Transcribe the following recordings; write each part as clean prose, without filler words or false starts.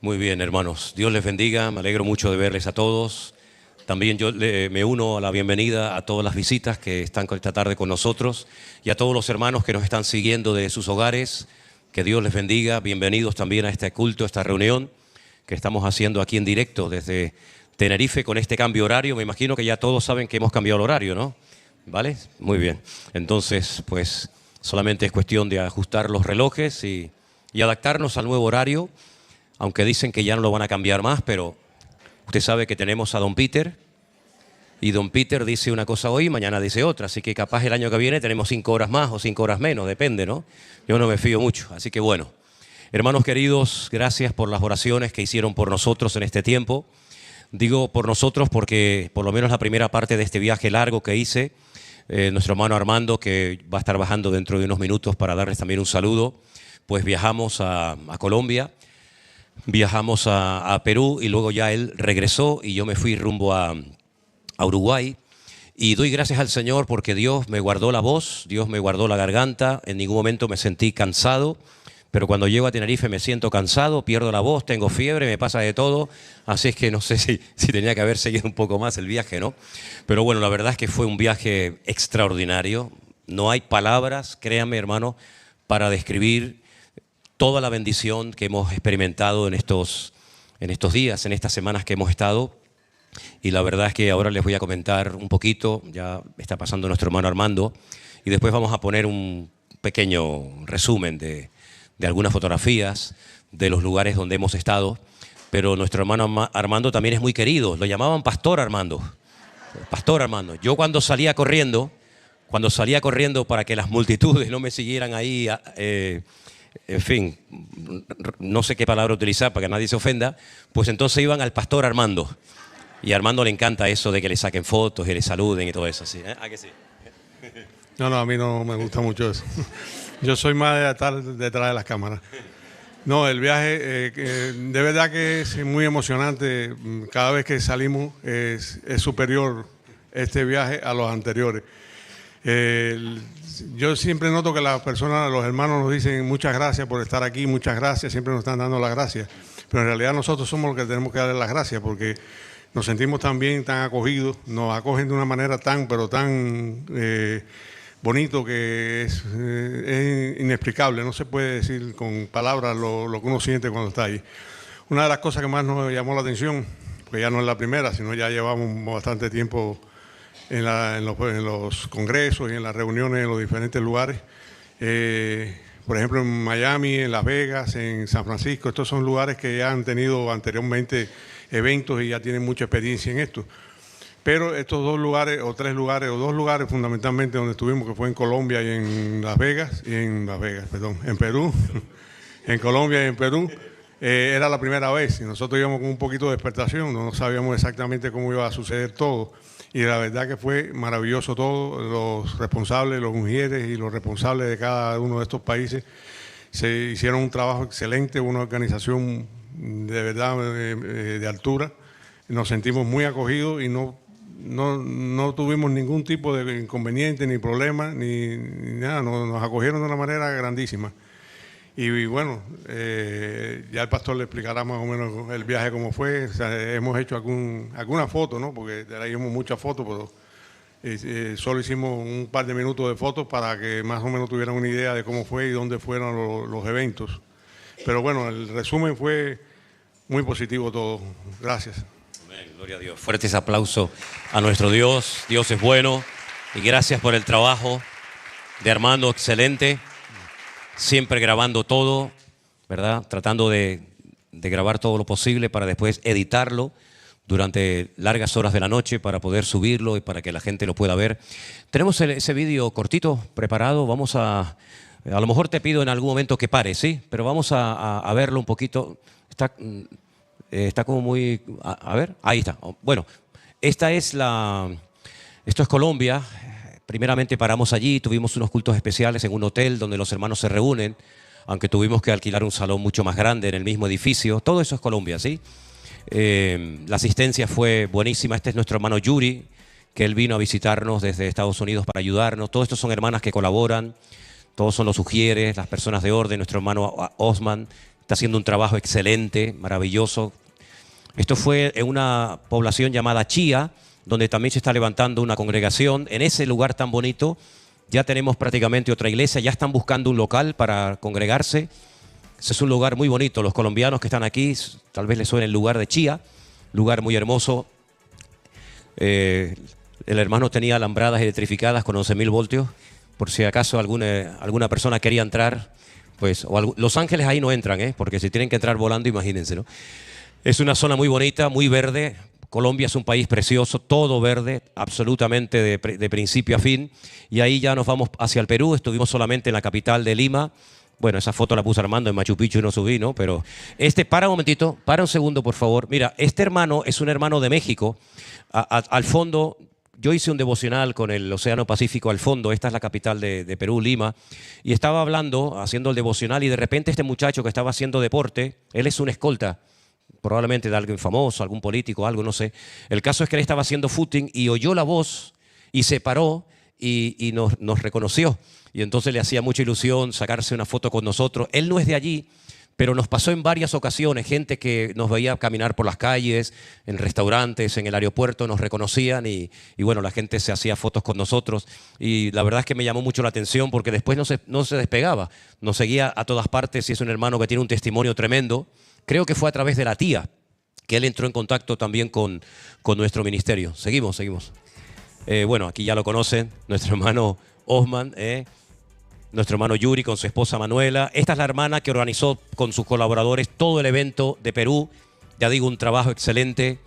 Muy bien, hermanos. Dios les bendiga. Me alegro mucho de verles a todos. También yo me uno a la bienvenida a todas las visitas que están esta tarde con nosotros y a todos los hermanos que nos están siguiendo de sus hogares. Que Dios les bendiga. Bienvenidos también a este culto, a esta reunión que estamos haciendo aquí en directo desde Tenerife con este cambio horario. Me imagino que ya todos saben que hemos cambiado el horario, ¿no? ¿Vale? Muy bien. Entonces, pues solamente es cuestión de ajustar los relojes y adaptarnos al nuevo horario. Aunque dicen que ya no lo van a cambiar más, pero usted sabe que tenemos a don Peter y don Peter dice una cosa hoy y mañana dice otra, así que capaz el año que viene tenemos 5 horas más o 5 horas menos, depende, ¿no? Yo no me fío mucho, así que bueno. Hermanos queridos, gracias por las oraciones que hicieron por nosotros en este tiempo. Digo por nosotros porque por lo menos la primera parte de este viaje largo que hice, nuestro hermano Armando, que va a estar bajando dentro de unos minutos para darles también un saludo, pues viajamos a Colombia. Viajamos a Perú y luego ya él regresó y yo me fui rumbo a Uruguay. Y doy gracias al Señor porque Dios me guardó la voz, Dios me guardó la garganta. En ningún momento me sentí cansado, pero cuando llego a Tenerife me siento cansado, pierdo la voz, tengo fiebre, me pasa de todo. Así es que no sé si tenía que haber seguido un poco más el viaje, ¿no? Pero bueno, la verdad es que fue un viaje extraordinario. No hay palabras, créanme, hermano, para describir toda la bendición que hemos experimentado en estos días, en estas semanas que hemos estado. Y la verdad es que ahora les voy a comentar un poquito, ya está pasando nuestro hermano Armando, y después vamos a poner un pequeño resumen de algunas fotografías de los lugares donde hemos estado. Pero nuestro hermano Armando también es muy querido, lo llamaban Pastor Armando. Pastor Armando. Yo cuando salía corriendo para que las multitudes no me siguieran ahí, en fin, no sé qué palabra utilizar para que nadie se ofenda, pues entonces iban al Pastor Armando. Y a Armando le encanta eso de que le saquen fotos y le saluden y todo eso, ¿sí? ¿Ah, que sí? No, a mí no me gusta mucho eso. Yo soy más de estar detrás de las cámaras. No, el viaje de verdad que es muy emocionante. Cada vez que salimos es superior este viaje a los anteriores. Yo siempre noto que las personas, los hermanos nos dicen muchas gracias por estar aquí, muchas gracias, siempre nos están dando las gracias. Pero en realidad nosotros somos los que tenemos que darle las gracias porque nos sentimos tan bien, tan acogidos, nos acogen de una manera tan bonito que es inexplicable, no se puede decir con palabras lo que uno siente cuando está ahí. Una de las cosas que más nos llamó la atención, porque ya no es la primera, sino ya llevamos bastante tiempo en los congresos y en las reuniones en los diferentes lugares. Por ejemplo, en Miami, en Las Vegas, en San Francisco, estos son lugares que ya han tenido anteriormente eventos y ya tienen mucha experiencia en esto. Pero estos dos lugares, o tres lugares, o dos lugares fundamentalmente donde estuvimos, que fue en Colombia y en en Perú, en Colombia y en Perú, era la primera vez y nosotros íbamos con un poquito de expectación, no sabíamos exactamente cómo iba a suceder todo. Y la verdad que fue maravilloso todo, los responsables, los mujeres y los responsables de cada uno de estos países se hicieron un trabajo excelente, una organización de verdad de altura. Nos sentimos muy acogidos y no tuvimos ningún tipo de inconveniente, ni problema, ni nada, nos acogieron de una manera grandísima. Y bueno, ya el pastor le explicará más o menos el viaje cómo fue. O sea, hemos hecho alguna foto, ¿no? Porque traíamos muchas fotos, pero solo hicimos un par de minutos de fotos para que más o menos tuvieran una idea de cómo fue y dónde fueron los eventos. Pero bueno, el resumen fue muy positivo todo. Gracias. Amén, gloria a Dios. Fuertes aplausos a nuestro Dios. Dios es bueno. Y gracias por el trabajo de Armando, excelente. Siempre grabando todo, ¿verdad? Tratando de grabar todo lo posible para después editarlo durante largas horas de la noche para poder subirlo y para que la gente lo pueda ver. Tenemos ese vídeo cortito preparado. Vamos a lo mejor te pido en algún momento que pares, ¿sí? Pero vamos a verlo un poquito. Está como muy... A ver, ahí está. Bueno, esto es Colombia. Primeramente paramos allí, tuvimos unos cultos especiales en un hotel donde los hermanos se reúnen, aunque tuvimos que alquilar un salón mucho más grande en el mismo edificio. Todo eso es Colombia, ¿sí? La asistencia fue buenísima. Este es nuestro hermano Yuri, que él vino a visitarnos desde Estados Unidos para ayudarnos. Todos estos son hermanas que colaboran, todos son los ujieres, las personas de orden, nuestro hermano Osman, está haciendo un trabajo excelente, maravilloso. Esto fue en una población llamada Chía, donde también se está levantando una congregación. En ese lugar tan bonito ya tenemos prácticamente otra iglesia, ya están buscando un local para congregarse. Ese es un lugar muy bonito. Los colombianos que están aquí, tal vez les suene el lugar de Chía, lugar muy hermoso. El hermano tenía alambradas electrificadas con 11.000 voltios, por si acaso alguna persona quería entrar. Pues, Los Ángeles ahí no entran, porque si tienen que entrar volando, imagínense, ¿no? Es una zona muy bonita, muy verde. Colombia es un país precioso, todo verde, absolutamente de principio a fin. Y ahí ya nos vamos hacia el Perú. Estuvimos solamente en la capital de Lima. Bueno, esa foto la puso Armando en Machu Picchu y no subí, ¿no? Pero para un momentito, para un segundo, por favor. Mira, este hermano es un hermano de México. Al fondo, yo hice un devocional con el Océano Pacífico al fondo. Esta es la capital de Perú, Lima. Y estaba hablando, haciendo el devocional, y de repente este muchacho que estaba haciendo deporte, él es un escolta, probablemente de alguien famoso, algún político, algo, no sé. El caso es que él estaba haciendo footing y oyó la voz y se paró y nos reconoció. Y entonces le hacía mucha ilusión sacarse una foto con nosotros. Él no es de allí, pero nos pasó en varias ocasiones. Gente que nos veía caminar por las calles, en restaurantes, en el aeropuerto, nos reconocían y bueno, la gente se hacía fotos con nosotros. Y la verdad es que me llamó mucho la atención porque después no se despegaba. Nos seguía a todas partes y es un hermano que tiene un testimonio tremendo. Creo que fue a través de la tía que él entró en contacto también con nuestro ministerio. Seguimos. Bueno, aquí ya lo conocen, nuestro hermano Osman, nuestro hermano Yuri con su esposa Manuela. Esta es la hermana que organizó con sus colaboradores todo el evento de Perú. Ya digo, un trabajo excelente.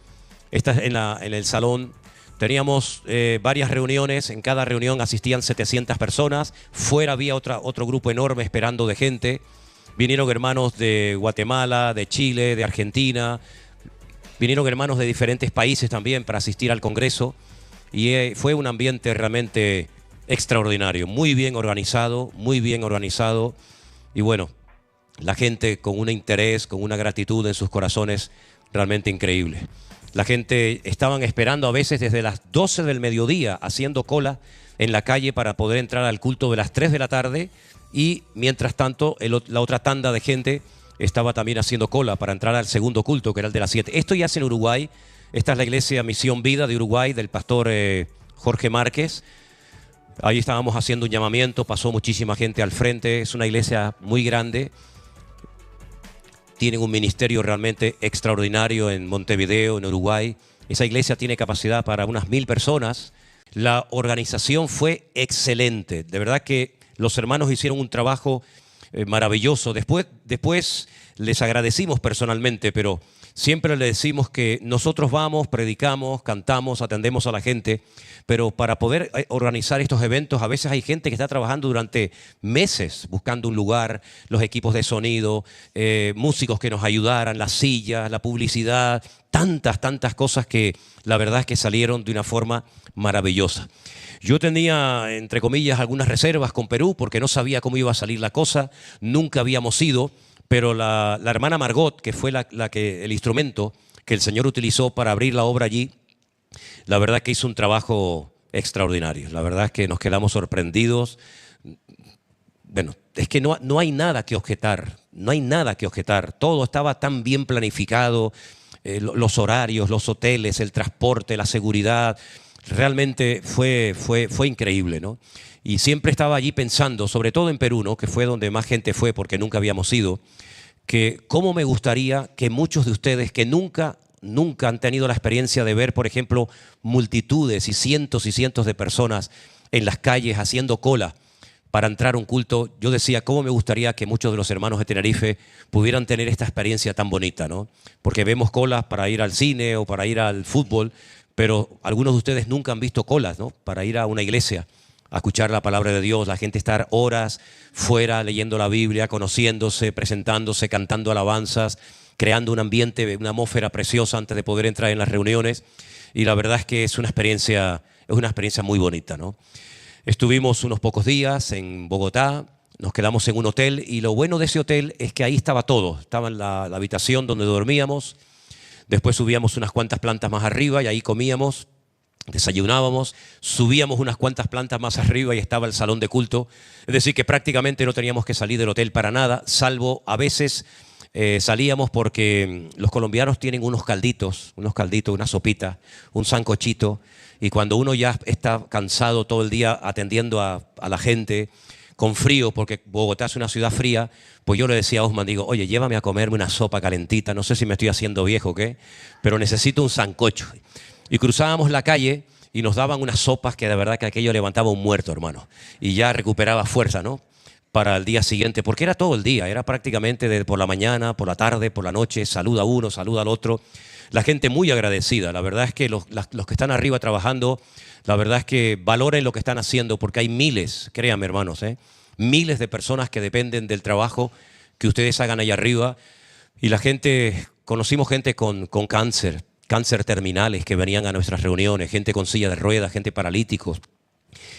Esta es en el salón. Teníamos varias reuniones. En cada reunión asistían 700 personas. Fuera había otro grupo enorme esperando de gente. Vinieron hermanos de Guatemala, de Chile, de Argentina. Vinieron hermanos de diferentes países también para asistir al Congreso. Y fue un ambiente realmente extraordinario, muy bien organizado. Y bueno, la gente con un interés, con una gratitud en sus corazones realmente increíble. La gente estaban esperando a veces desde las 12 del mediodía, haciendo cola en la calle para poder entrar al culto de las 3 de la tarde. Y mientras tanto, la otra tanda de gente estaba también haciendo cola para entrar al segundo culto, que era el de las 7. Esto ya es en Uruguay. Esta es la iglesia Misión Vida de Uruguay, del pastor Jorge Márquez. Ahí estábamos haciendo un llamamiento, pasó muchísima gente al frente. Es una iglesia muy grande. Tienen un ministerio realmente extraordinario en Montevideo, en Uruguay. Esa iglesia tiene capacidad para unas 1000 personas. La organización fue excelente. De verdad que los hermanos hicieron un trabajo maravilloso. Después les agradecimos personalmente, pero siempre les decimos que nosotros vamos, predicamos, cantamos, atendemos a la gente, pero para poder organizar estos eventos a veces hay gente que está trabajando durante meses buscando un lugar, los equipos de sonido, músicos que nos ayudaran, las sillas, la publicidad, tantas cosas que la verdad es que salieron de una forma maravillosa. Yo tenía, entre comillas, algunas reservas con Perú porque no sabía cómo iba a salir la cosa, nunca habíamos ido, pero la hermana Margot, que fue el instrumento que el Señor utilizó para abrir la obra allí, la verdad que hizo un trabajo extraordinario. La verdad es que nos quedamos sorprendidos. Bueno, es que no hay nada que objetar, Todo estaba tan bien planificado, los horarios, los hoteles, el transporte, la seguridad. Realmente fue increíble, ¿no? Y siempre estaba allí pensando, sobre todo en Perú, ¿no? Que fue donde más gente fue porque nunca habíamos ido, que cómo me gustaría que muchos de ustedes que nunca han tenido la experiencia de ver, por ejemplo, multitudes y cientos de personas en las calles haciendo cola para entrar a un culto. Yo decía, cómo me gustaría que muchos de los hermanos de Tenerife pudieran tener esta experiencia tan bonita, ¿no? Porque vemos colas para ir al cine o para ir al fútbol, pero algunos de ustedes nunca han visto colas, ¿no? Para ir a una iglesia a escuchar la palabra de Dios, la gente estar horas fuera leyendo la Biblia, conociéndose, presentándose, cantando alabanzas, creando un ambiente, una atmósfera preciosa antes de poder entrar en las reuniones. Y la verdad es que es una experiencia muy bonita, ¿no? Estuvimos unos pocos días en Bogotá, nos quedamos en un hotel y lo bueno de ese hotel es que ahí estaba todo. Estaba en la habitación donde dormíamos, después subíamos unas cuantas plantas más arriba y ahí comíamos, desayunábamos, subíamos unas cuantas plantas más arriba y estaba el salón de culto. Es decir, que prácticamente no teníamos que salir del hotel para nada, salvo a veces salíamos porque los colombianos tienen unos calditos, una sopita, un sancochito, y cuando uno ya está cansado todo el día atendiendo a la gente, con frío, porque Bogotá es una ciudad fría, pues yo le decía a Osman, digo, oye, llévame a comerme una sopa calentita, no sé si me estoy haciendo viejo o qué, pero necesito un sancocho. Y cruzábamos la calle y nos daban unas sopas que de verdad que aquello levantaba un muerto, hermano, y ya recuperaba fuerza, ¿no?, para el día siguiente, porque era todo el día, era prácticamente por la mañana, por la tarde, por la noche, saluda a uno, saluda al otro. La gente muy agradecida, la verdad es que los que están arriba trabajando, la verdad es que valoren lo que están haciendo, porque hay miles, créanme hermanos, miles de personas que dependen del trabajo que ustedes hagan ahí arriba. Y la gente, conocimos gente con cáncer terminales que venían a nuestras reuniones, gente con silla de ruedas, gente paralíticos,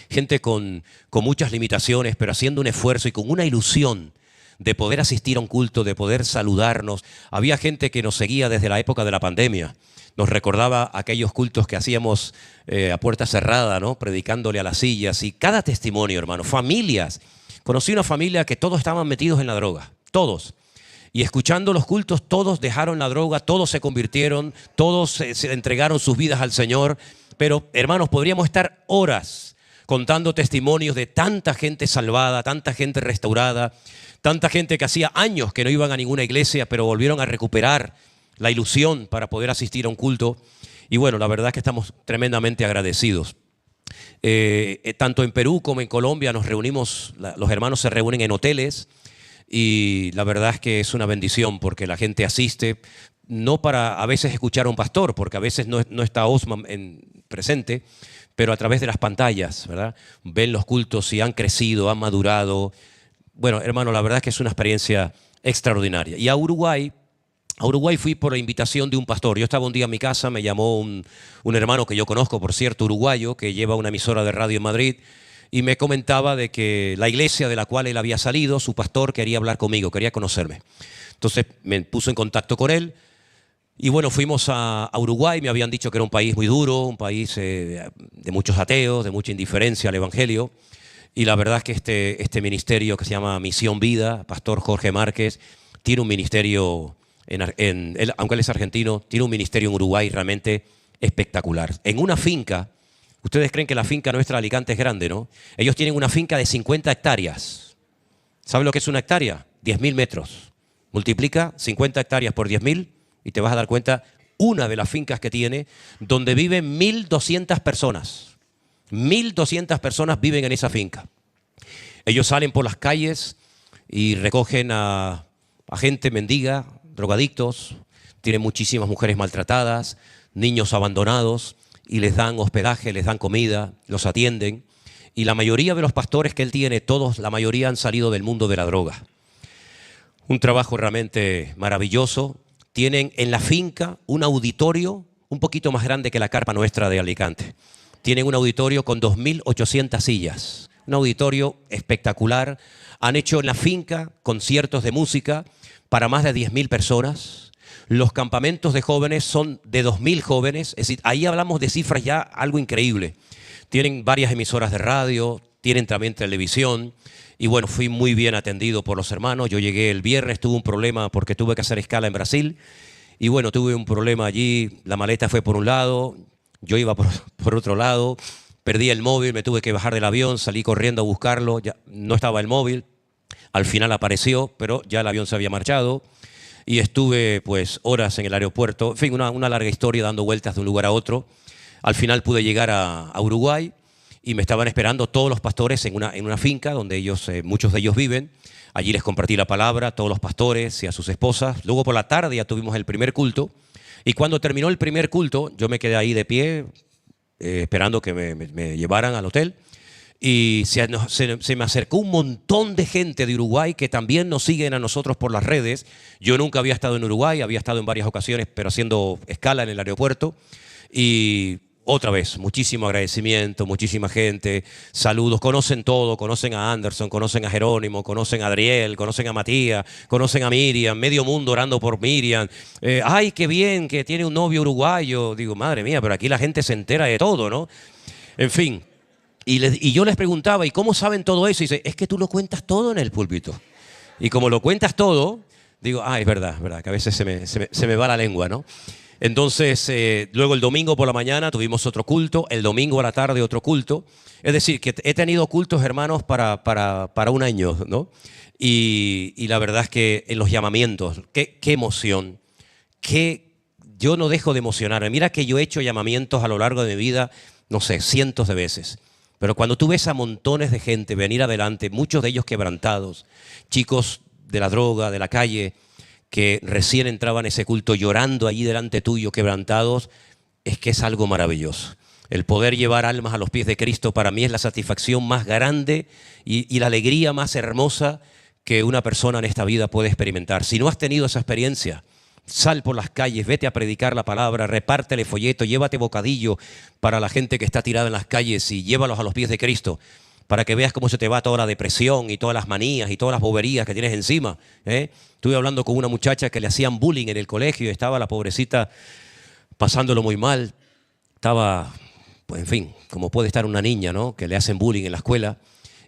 gente con muchas limitaciones, pero haciendo un esfuerzo y con una ilusión de poder asistir a un culto, de poder saludarnos. Había gente que nos seguía desde la época de la pandemia. Nos recordaba aquellos cultos que hacíamos a puerta cerrada, ¿no?, predicándole a las sillas. Y cada testimonio, hermano, familias. Conocí una familia que todos estaban metidos en la droga, todos. Y escuchando los cultos, todos dejaron la droga, todos se convirtieron, todos se entregaron sus vidas al Señor. Pero, hermanos, podríamos estar horas contando testimonios de tanta gente salvada, tanta gente restaurada, tanta gente que hacía años que no iban a ninguna iglesia, pero volvieron a recuperar la ilusión para poder asistir a un culto. Y bueno, la verdad es que estamos tremendamente agradecidos. Tanto en Perú como en Colombia nos reunimos, los hermanos se reúnen en hoteles, y la verdad es que es una bendición porque la gente asiste, no para a veces escuchar a un pastor, porque a veces no está Osman presente, pero a través de las pantallas, ¿verdad?, ven los cultos y han crecido, han madurado. Bueno, hermano, la verdad es que es una experiencia extraordinaria. Y a Uruguay fui por la invitación de un pastor. Yo estaba un día en mi casa, me llamó un hermano que yo conozco, por cierto, uruguayo, que lleva una emisora de radio en Madrid, y me comentaba de que la iglesia de la cual él había salido, su pastor quería hablar conmigo, quería conocerme. Entonces me puso en contacto con él. Y bueno, fuimos a Uruguay, me habían dicho que era un país muy duro, un país de muchos ateos, de mucha indiferencia al evangelio. Y la verdad es que este ministerio que se llama Misión Vida, pastor Jorge Márquez, tiene un ministerio, aunque él es argentino, tiene un ministerio en Uruguay realmente espectacular. En una finca, ustedes creen que la finca nuestra de Alicante es grande, ¿no? Ellos tienen una finca de 50 hectáreas. ¿Saben lo que es una hectárea? 10.000 metros. Multiplica 50 hectáreas por 10.000 y te vas a dar cuenta una de las fincas que tiene, donde viven 1.200 personas. 1.200 personas viven en esa finca. Ellos salen por las calles y recogen a gente mendiga, drogadictos, tienen muchísimas mujeres maltratadas, niños abandonados, y les dan hospedaje, les dan comida, los atienden. Y la mayoría de los pastores que él tiene, la mayoría han salido del mundo de la droga. Un trabajo realmente maravilloso. Tienen en la finca un auditorio un poquito más grande que la carpa nuestra de Alicante. Tienen un auditorio con 2.800 sillas, un auditorio espectacular. Han hecho en la finca conciertos de música para más de 10.000 personas. Los campamentos de jóvenes son de 2.000 jóvenes, es decir, ahí hablamos de cifras ya algo increíble. Tienen varias emisoras de radio, tienen también televisión. Y bueno, fui muy bien atendido por los hermanos. Yo llegué el viernes, tuve un problema porque tuve que hacer escala en Brasil. Y bueno, tuve un problema allí, la maleta fue por un lado, yo iba por otro lado, perdí el móvil, me tuve que bajar del avión, salí corriendo a buscarlo, ya no estaba el móvil, al final apareció, pero ya el avión se había marchado. Y estuve pues horas en el aeropuerto, en fin, una larga historia dando vueltas de un lugar a otro. Al final pude llegar a Uruguay. Y me estaban esperando todos los pastores en una finca donde ellos, muchos de ellos viven. Allí les compartí la palabra a todos los pastores y a sus esposas. Luego por la tarde ya tuvimos el primer culto. Y cuando terminó el primer culto, yo me quedé ahí de pie, esperando que me llevaran al hotel. Y se me acercó un montón de gente de Uruguay que también nos siguen a nosotros por las redes. Yo nunca había estado en Uruguay, había estado en varias ocasiones, pero haciendo escala en el aeropuerto. Y otra vez, muchísimo agradecimiento, muchísima gente, saludos, conocen todo, conocen a Anderson, conocen a Jerónimo, conocen a Adriel, conocen a Matías, conocen a Miriam, medio mundo orando por Miriam. Ay, qué bien que tiene un novio uruguayo. Digo, madre mía, pero aquí la gente se entera de todo, ¿no? En fin, y yo les preguntaba, ¿y cómo saben todo eso? Y dice, es que tú lo cuentas todo en el púlpito. Y como lo cuentas todo, Digo, es verdad, que a veces se me va la lengua, ¿no? Entonces, luego el domingo por la mañana tuvimos otro culto, el domingo a la tarde otro culto. Es decir, que he tenido cultos, hermanos, para un año, ¿no? Y la verdad es que en los llamamientos, qué emoción, yo no dejo de emocionarme. Mira que yo he hecho llamamientos a lo largo de mi vida, no sé, cientos de veces. Pero cuando tú ves a montones de gente venir adelante, muchos de ellos quebrantados, chicos de la droga, de la calle, que recién entraban a ese culto llorando allí delante tuyo, quebrantados, es que es algo maravilloso. El poder llevar almas a los pies de Cristo para mí es la satisfacción más grande y la alegría más hermosa que una persona en esta vida puede experimentar. Si no has tenido esa experiencia, sal por las calles, vete a predicar la palabra, repártele folleto, llévate bocadillo para la gente que está tirada en las calles y llévalos a los pies de Cristo, para que veas cómo se te va toda la depresión y todas las manías y todas las boberías que tienes encima. Estuve hablando con una muchacha que le hacían bullying en el colegio y estaba la pobrecita pasándolo muy mal. Estaba, pues en fin, como puede estar una niña, ¿no?, que le hacen bullying en la escuela.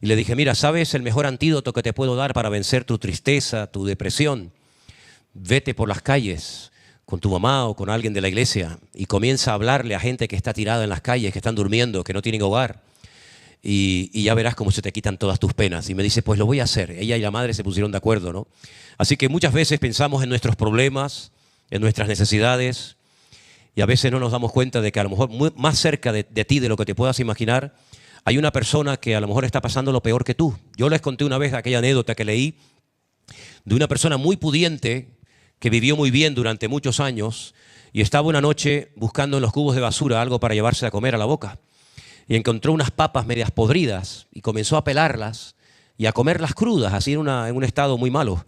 Y le dije, mira, ¿sabes el mejor antídoto que te puedo dar para vencer tu tristeza, tu depresión? Vete por las calles con tu mamá o con alguien de la iglesia y comienza a hablarle a gente que está tirada en las calles, que están durmiendo, que no tienen hogar. Y ya verás cómo se te quitan todas tus penas. Y me dice, pues lo voy a hacer. Ella y la madre se pusieron de acuerdo, ¿no? Así que muchas veces pensamos en nuestros problemas, en nuestras necesidades, y a veces no nos damos cuenta de que a lo mejor más cerca de ti de lo que te puedas imaginar, hay una persona que a lo mejor está pasando lo peor que tú. Yo les conté una vez aquella anécdota que leí de una persona muy pudiente que vivió muy bien durante muchos años y estaba una noche buscando en los cubos de basura algo para llevarse a comer a la boca. Y encontró unas papas medias podridas y comenzó a pelarlas y a comerlas crudas, así en un estado muy malo.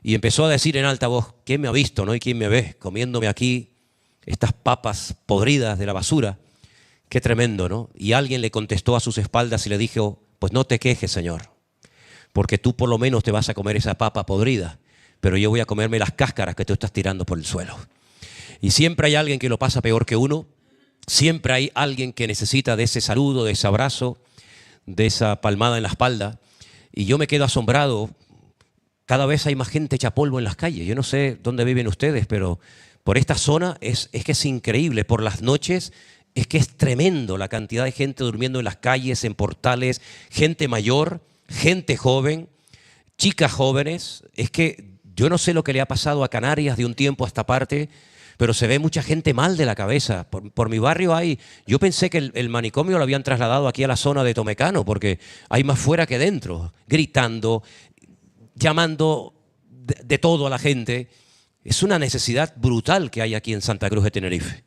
Y empezó a decir en alta voz, ¿quién me ha visto, no? ¿Y quién me ve comiéndome aquí estas papas podridas de la basura? Qué tremendo, ¿no? Y alguien le contestó a sus espaldas y le dijo, pues no te quejes, Señor, porque tú por lo menos te vas a comer esa papa podrida, pero yo voy a comerme las cáscaras que tú estás tirando por el suelo. Y siempre hay alguien que lo pasa peor que uno. Siempre hay alguien que necesita de ese saludo, de ese abrazo, de esa palmada en la espalda. Y yo me quedo asombrado. Cada vez hay más gente hecha polvo en las calles. Yo no sé dónde viven ustedes, pero por esta zona es que es increíble. Por las noches es que es tremendo la cantidad de gente durmiendo en las calles, en portales, gente mayor, gente joven, chicas jóvenes. Es que yo no sé lo que le ha pasado a Canarias de un tiempo a esta parte, pero se ve mucha gente mal de la cabeza. Por mi barrio yo pensé que el manicomio lo habían trasladado aquí a la zona de Tomecano, porque hay más fuera que dentro, gritando, llamando de todo a la gente. Es una necesidad brutal que hay aquí en Santa Cruz de Tenerife.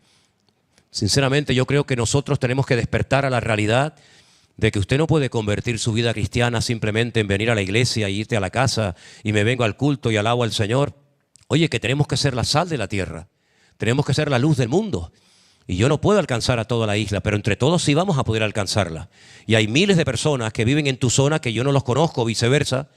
Sinceramente, yo creo que nosotros tenemos que despertar a la realidad de que usted no puede convertir su vida cristiana simplemente en venir a la iglesia e irte a la casa y me vengo al culto y alabo al Señor. Oye, que tenemos que ser la sal de la tierra. Tenemos que ser la luz del mundo. Y yo no puedo alcanzar a toda la isla, pero entre todos sí vamos a poder alcanzarla. Y hay miles de personas que viven en tu zona que yo no los conozco, viceversa.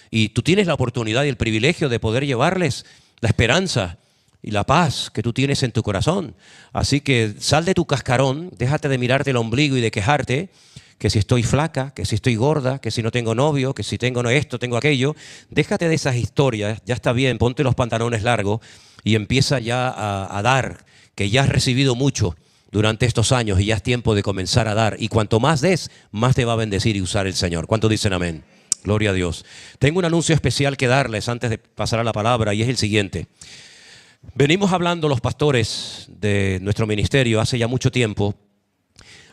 Y tú tienes la oportunidad y el privilegio de poder llevarles la esperanza y la paz que tú tienes en tu corazón. Así que sal de tu cascarón, déjate de mirarte el ombligo y de quejarte, que si estoy flaca, que si estoy gorda, que si no tengo novio, que si tengo esto, tengo aquello. Déjate de esas historias, ya está bien, ponte los pantalones largos y empieza ya a dar, que ya has recibido mucho durante estos años y ya es tiempo de comenzar a dar. Y cuanto más des, más te va a bendecir y usar el Señor. ¿Cuántos dicen amén? Gloria a Dios. Tengo un anuncio especial que darles antes de pasar a la palabra y es el siguiente. Venimos hablando los pastores de nuestro ministerio hace ya mucho tiempo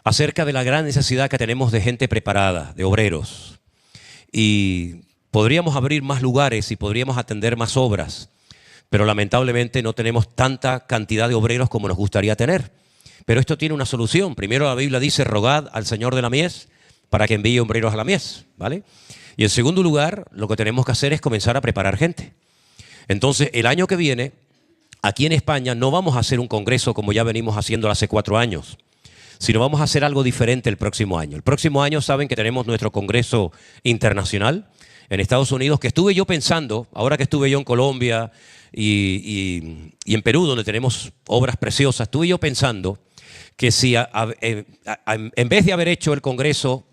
acerca de la gran necesidad que tenemos de gente preparada, de obreros. Y podríamos abrir más lugares y podríamos atender más obras, pero lamentablemente no tenemos tanta cantidad de obreros como nos gustaría tener. Pero esto tiene una solución. Primero la Biblia dice, rogad al Señor de la mies para que envíe obreros a la mies, ¿vale? Y en segundo lugar, lo que tenemos que hacer es comenzar a preparar gente. Entonces, el año que viene, aquí en España, no vamos a hacer un congreso como ya venimos haciendo hace 4 años, sino vamos a hacer algo diferente el próximo año. El próximo año saben que tenemos nuestro congreso internacional en Estados Unidos, que estuve yo pensando, ahora que estuve yo en Colombia y en Perú, donde tenemos obras preciosas, estuve yo pensando que si en vez de haber hecho el congreso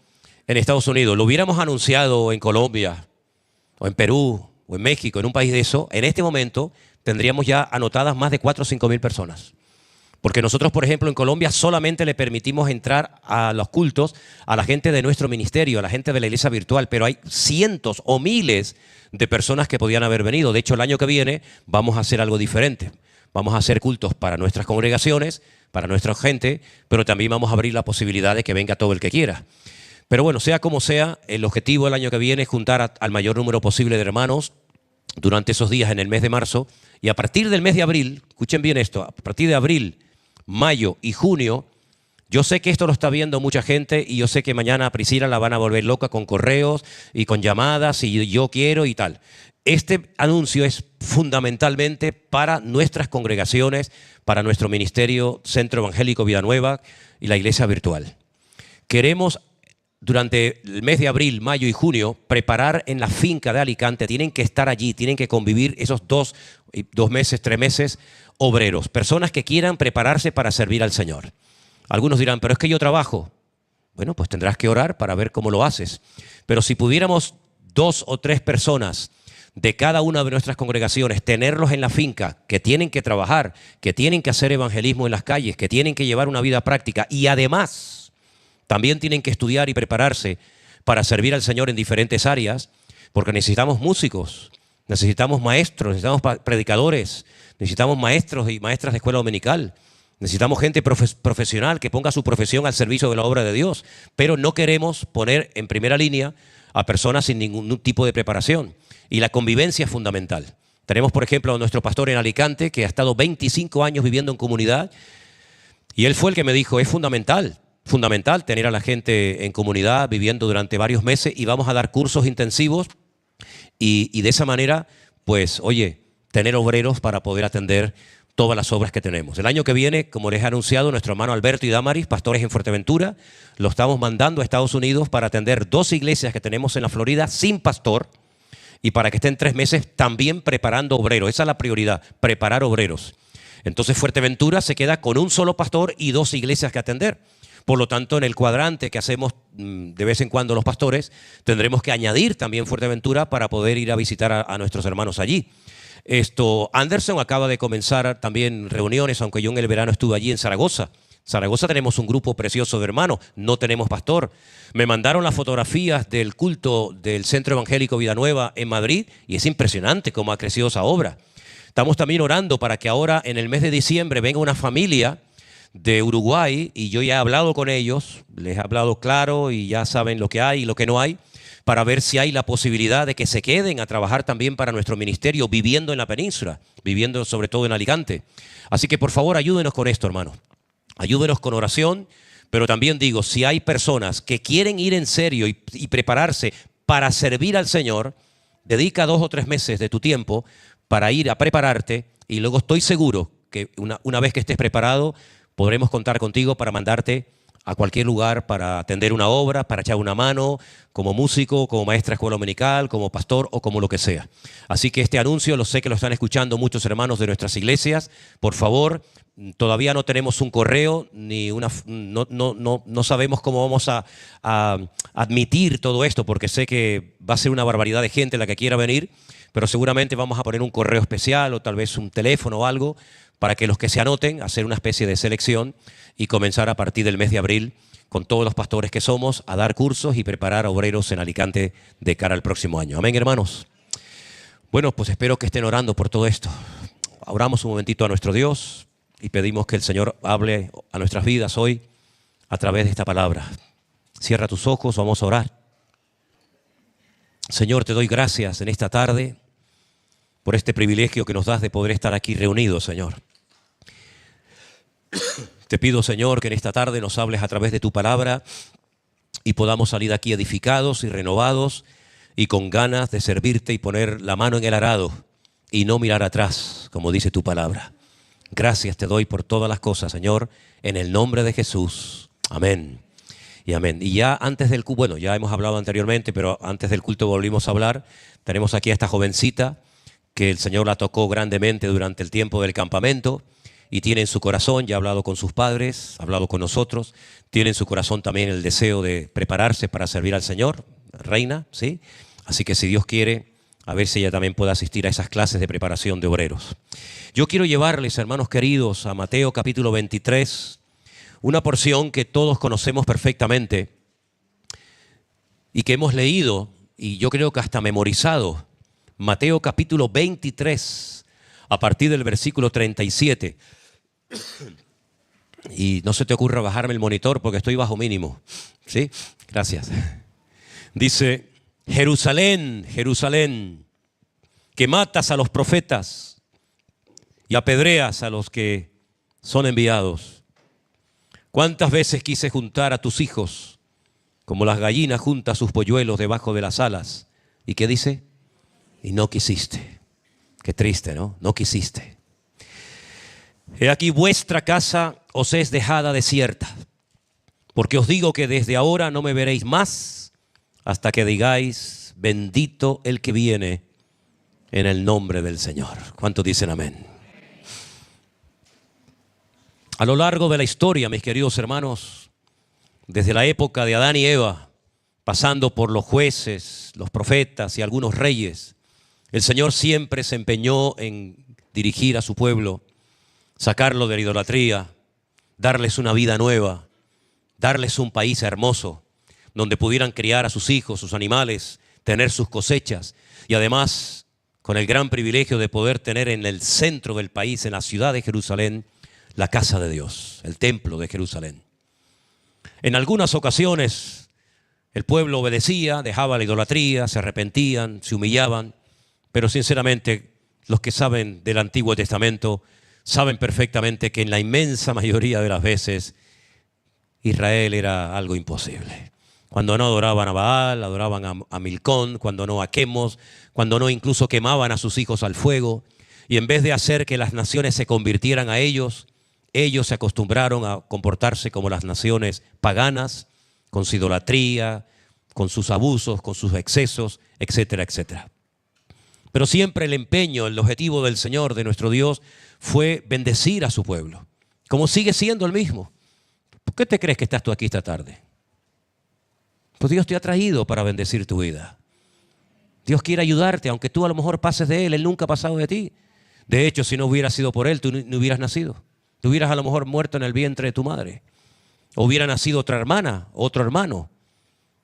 en Estados Unidos, lo hubiéramos anunciado en Colombia o en Perú o en México, en un país de eso, en este momento tendríamos ya anotadas más de 4 o 5 mil personas. Porque nosotros, por ejemplo, en Colombia solamente le permitimos entrar a los cultos a la gente de nuestro ministerio, a la gente de la iglesia virtual, pero hay cientos o miles de personas que podían haber venido. De hecho, el año que viene vamos a hacer algo diferente. Vamos a hacer cultos para nuestras congregaciones, para nuestra gente, pero también vamos a abrir la posibilidad de que venga todo el que quiera. Pero bueno, sea como sea, el objetivo del año que viene es juntar al mayor número posible de hermanos durante esos días en el mes de marzo, y a partir del mes de abril, escuchen bien esto, a partir de abril, mayo y junio, yo sé que esto lo está viendo mucha gente y yo sé que mañana a Priscila la van a volver loca con correos y con llamadas y yo quiero y tal. Este anuncio es fundamentalmente para nuestras congregaciones, para nuestro ministerio Centro Evangélico Vida Nueva y la iglesia virtual. Queremos durante el mes de abril, mayo y junio preparar en la finca de Alicante. Tienen que estar allí, tienen que convivir esos 2 meses, 3 meses obreros, personas que quieran prepararse para servir al Señor. Algunos dirán, pero es que yo trabajo. Bueno, pues tendrás que orar para ver cómo lo haces. Pero si pudiéramos 2 o 3 personas de cada una de nuestras congregaciones, tenerlos en la finca, que tienen que trabajar, que tienen que hacer evangelismo en las calles, que tienen que llevar una vida práctica y además también tienen que estudiar y prepararse para servir al Señor en diferentes áreas, porque necesitamos músicos, necesitamos maestros, necesitamos predicadores, necesitamos maestros y maestras de escuela dominical, necesitamos gente profesional que ponga su profesión al servicio de la obra de Dios, pero no queremos poner en primera línea a personas sin ningún tipo de preparación. Y la convivencia es fundamental. Tenemos, por ejemplo, a nuestro pastor en Alicante, que ha estado 25 años viviendo en comunidad, y él fue el que me dijo, es fundamental tener a la gente en comunidad viviendo durante varios meses, y vamos a dar cursos intensivos y de esa manera, pues, oye, tener obreros para poder atender todas las obras que tenemos. El año que viene, como les he anunciado, nuestro hermano Alberto y Damaris, pastores en Fuerteventura, lo estamos mandando a Estados Unidos para atender 2 iglesias que tenemos en la Florida sin pastor y para que estén 3 meses también preparando obreros. Esa es la prioridad, preparar obreros. Entonces Fuerteventura se queda con un solo pastor y 2 iglesias que atender. Por lo tanto, en el cuadrante que hacemos de vez en cuando los pastores, tendremos que añadir también Fuerteventura para poder ir a visitar a nuestros hermanos allí. Anderson acaba de comenzar también reuniones, aunque yo en el verano estuve allí en Zaragoza. Zaragoza tenemos un grupo precioso de hermanos, no tenemos pastor. Me mandaron las fotografías del culto del Centro Evangélico Vida Nueva en Madrid y es impresionante cómo ha crecido esa obra. Estamos también orando para que ahora en el mes de diciembre venga una familia de Uruguay, y yo ya he hablado con ellos, les he hablado claro y ya saben lo que hay y lo que no hay, para ver si hay la posibilidad de que se queden a trabajar también para nuestro ministerio, viviendo en la península, viviendo sobre todo en Alicante. Así que por favor ayúdenos con esto, hermanos. Ayúdenos con oración, pero también digo, si hay personas que quieren ir en serio y prepararse para servir al Señor, dedica 2 o 3 meses de tu tiempo para ir a prepararte, y luego estoy seguro que una vez que estés preparado, podremos contar contigo para mandarte a cualquier lugar para atender una obra, para echar una mano, como músico, como maestra de escuela dominical, como pastor o como lo que sea. Así que este anuncio, lo sé que lo están escuchando muchos hermanos de nuestras iglesias. Por favor, todavía no tenemos un correo, ni no sabemos cómo vamos a admitir todo esto, porque sé que va a ser una barbaridad de gente la que quiera venir, pero seguramente vamos a poner un correo especial o tal vez un teléfono o algo para que los que se anoten, hacer una especie de selección y comenzar a partir del mes de abril con todos los pastores que somos a dar cursos y preparar obreros en Alicante de cara al próximo año. Amén, hermanos. Bueno, pues espero que estén orando por todo esto. Oramos un momentito a nuestro Dios y pedimos que el Señor hable a nuestras vidas hoy a través de esta palabra. Cierra tus ojos, vamos a orar. Señor, te doy gracias en esta tarde por este privilegio que nos das de poder estar aquí reunidos, Señor. Te pido, Señor, que en esta tarde nos hables a través de tu palabra y podamos salir de aquí edificados y renovados y con ganas de servirte y poner la mano en el arado y no mirar atrás, como dice tu palabra. Gracias te doy por todas las cosas, Señor, en el nombre de Jesús. Amén y amén. Y ya antes del culto, bueno, ya hemos hablado anteriormente, pero antes del culto volvimos a hablar. Tenemos aquí a esta jovencita que el Señor la tocó grandemente durante el tiempo del campamento y tiene en su corazón, ya ha hablado con sus padres, ha hablado con nosotros, tiene en su corazón también el deseo de prepararse para servir al Señor, reina, ¿sí? Así que si Dios quiere, A ver si ella también puede asistir a esas clases de preparación de obreros. Yo quiero llevarles, hermanos queridos, a Mateo capítulo 23, una porción que todos conocemos perfectamente y que hemos leído, y yo creo que hasta memorizado. Mateo capítulo 23, a partir del versículo 37. Y no se te ocurra bajarme el monitor porque estoy bajo mínimo. ¿Sí? Gracias. Dice: Jerusalén, Jerusalén, que matas a los profetas y apedreas a los que son enviados. ¿Cuántas veces quise juntar a tus hijos como las gallinas juntan sus polluelos debajo de las alas? ¿Y qué dice? Y no quisiste. Qué triste, ¿no? No quisiste. He aquí vuestra casa os es dejada desierta, porque os digo que desde ahora no me veréis más hasta que digáis: bendito el que viene en el nombre del Señor. ¿Cuántos dicen amén? A lo largo de la historia, mis queridos hermanos, desde la época de Adán y Eva, pasando por los jueces, los profetas y algunos reyes, el Señor siempre se empeñó en dirigir a su pueblo, sacarlo de la idolatría, darles una vida nueva, darles un país hermoso, donde pudieran criar a sus hijos, sus animales, tener sus cosechas y además con el gran privilegio de poder tener en el centro del país, en la ciudad de Jerusalén, la casa de Dios, el templo de Jerusalén. En algunas ocasiones el pueblo obedecía, dejaba la idolatría, se arrepentían, se humillaban, pero sinceramente los que saben del Antiguo Testamento saben perfectamente que en la inmensa mayoría de las veces Israel era algo imposible. Cuando no adoraban a Baal, adoraban a Milcón, cuando no a Quemos, cuando no incluso quemaban a sus hijos al fuego. Y en vez de hacer que las naciones se convirtieran a ellos se acostumbraron a comportarse como las naciones paganas, con su idolatría, con sus abusos, con sus excesos, etcétera, etcétera. Pero siempre el empeño, el objetivo del Señor, de nuestro Dios, fue bendecir a su pueblo, como sigue siendo el mismo. ¿Por qué te crees que estás tú aquí esta tarde? Pues Dios te ha traído para bendecir tu vida. Dios quiere ayudarte, aunque tú a lo mejor pases de Él, Él nunca ha pasado de ti. De hecho, si no hubiera sido por Él, tú no hubieras nacido. Tú hubieras a lo mejor muerto en el vientre de tu madre. O hubiera nacido otra hermana, otro hermano,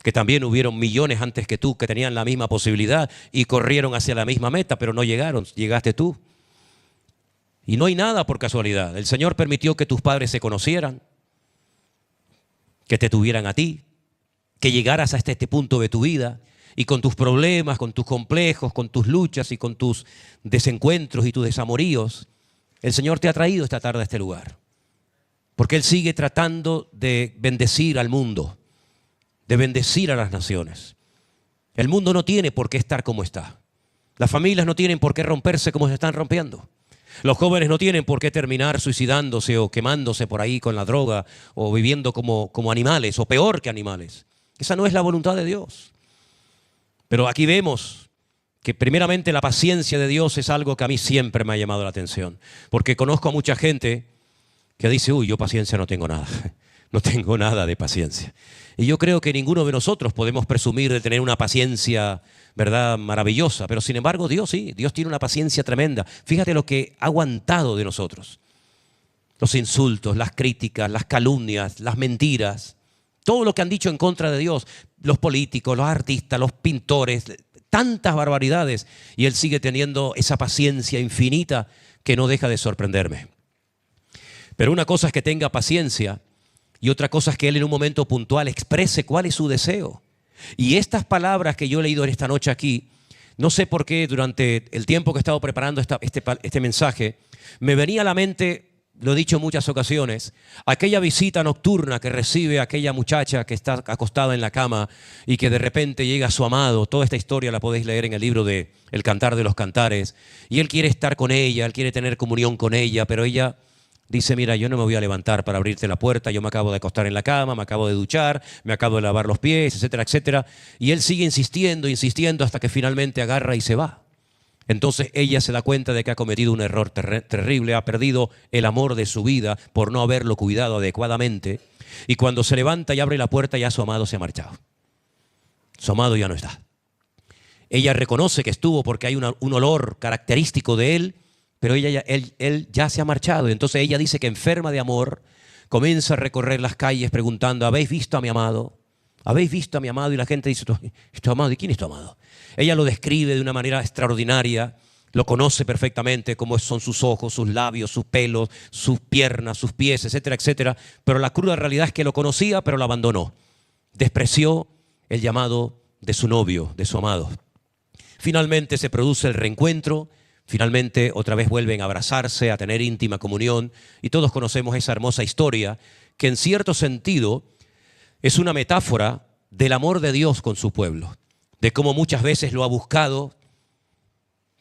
que también hubieron millones antes que tú, que tenían la misma posibilidad y corrieron hacia la misma meta, pero no llegaron, llegaste tú. Y no hay nada por casualidad. El Señor permitió que tus padres se conocieran, que te tuvieran a ti, que llegaras hasta este punto de tu vida y con tus problemas, con tus complejos, con tus luchas y con tus desencuentros y tus desamoríos, el Señor te ha traído esta tarde a este lugar. Porque Él sigue tratando de bendecir al mundo, de bendecir a las naciones. El mundo no tiene por qué estar como está. Las familias no tienen por qué romperse como se están rompiendo. Los jóvenes no tienen por qué terminar suicidándose o quemándose por ahí con la droga o viviendo como animales o peor que animales. Esa no es la voluntad de Dios. Pero aquí vemos que primeramente la paciencia de Dios es algo que a mí siempre me ha llamado la atención. Porque conozco a mucha gente que dice: uy, yo paciencia no tengo nada. No tengo nada de paciencia. Y yo creo que ninguno de nosotros podemos presumir de tener una paciencia, ¿verdad?, maravillosa. Pero sin embargo Dios sí, Dios tiene una paciencia tremenda. Fíjate lo que ha aguantado de nosotros. Los insultos, las críticas, las calumnias, las mentiras. Todo lo que han dicho en contra de Dios. Los políticos, los artistas, los pintores. Tantas barbaridades. Y Él sigue teniendo esa paciencia infinita que no deja de sorprenderme. Pero una cosa es que tenga paciencia y otra cosa es que Él en un momento puntual exprese cuál es su deseo. Y estas palabras que yo he leído en esta noche aquí, no sé por qué durante el tiempo que he estado preparando este mensaje, me venía a la mente, lo he dicho en muchas ocasiones, aquella visita nocturna que recibe aquella muchacha que está acostada en la cama y que de repente llega su amado. Toda esta historia la podéis leer en el libro de El Cantar de los Cantares. Y él quiere estar con ella, él quiere tener comunión con ella, pero ella dice: mira, yo no me voy a levantar para abrirte la puerta, yo me acabo de acostar en la cama, me acabo de duchar, me acabo de lavar los pies, etcétera, etcétera. Y él sigue insistiendo, insistiendo hasta que finalmente agarra y se va. Entonces ella se da cuenta de que ha cometido un error terrible, ha perdido el amor de su vida por no haberlo cuidado adecuadamente. Y cuando se levanta y abre la puerta, ya su amado se ha marchado. Su amado ya no está. Ella reconoce que estuvo porque hay un olor característico de él, pero él ya se ha marchado. Entonces ella dice que enferma de amor, comienza a recorrer las calles preguntando, ¿habéis visto a mi amado? ¿Habéis visto a mi amado? Y la gente dice, ¿es tu amado? ¿Y quién es tu amado? Ella lo describe de una manera extraordinaria, lo conoce perfectamente, cómo son sus ojos, sus labios, sus pelos, sus piernas, sus pies, etcétera, etcétera. Pero la cruda realidad es que lo conocía, pero lo abandonó. Despreció el llamado de su novio, de su amado. Finalmente se produce el reencuentro, finalmente otra vez vuelven a abrazarse, a tener íntima comunión, y todos conocemos esa hermosa historia que en cierto sentido es una metáfora del amor de Dios con su pueblo, de cómo muchas veces lo ha buscado,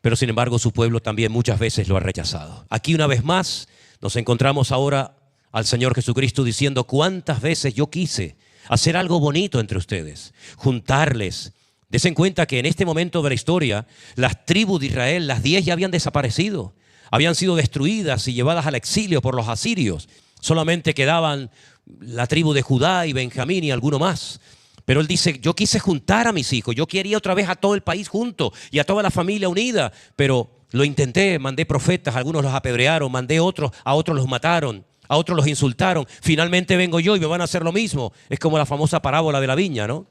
pero sin embargo su pueblo también muchas veces lo ha rechazado. Aquí una vez más nos encontramos ahora al Señor Jesucristo diciendo, cuántas veces yo quise hacer algo bonito entre ustedes, juntarles. Desen cuenta que en este momento de la historia, las tribus de Israel, las 10 ya habían desaparecido, habían sido destruidas y llevadas al exilio por los asirios. Solamente quedaban la tribu de Judá y Benjamín y alguno más. Pero él dice, yo quise juntar a mis hijos, yo quería otra vez a todo el país junto y a toda la familia unida, pero lo intenté, mandé profetas, algunos los apedrearon, mandé otros, a otros los mataron, a otros los insultaron. Finalmente vengo yo y me van a hacer lo mismo. Es como la famosa parábola de la viña, ¿no?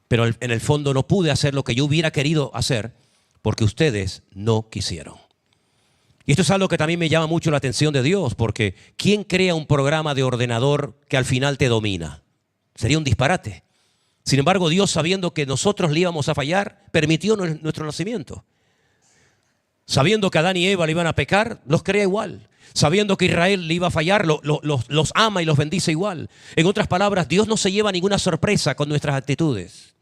Pero en el fondo no pude hacer lo que yo hubiera querido hacer porque ustedes no quisieron. Y esto es algo que también me llama mucho la atención de Dios, porque ¿quién crea un programa de ordenador que al final te domina? Sería un disparate. Sin embargo, Dios, sabiendo que nosotros le íbamos a fallar, permitió nuestro nacimiento. Sabiendo que Adán y Eva le iban a pecar, los crea igual. Sabiendo que Israel le iba a fallar, los ama y los bendice igual. En otras palabras, Dios no se lleva ninguna sorpresa con nuestras actitudes.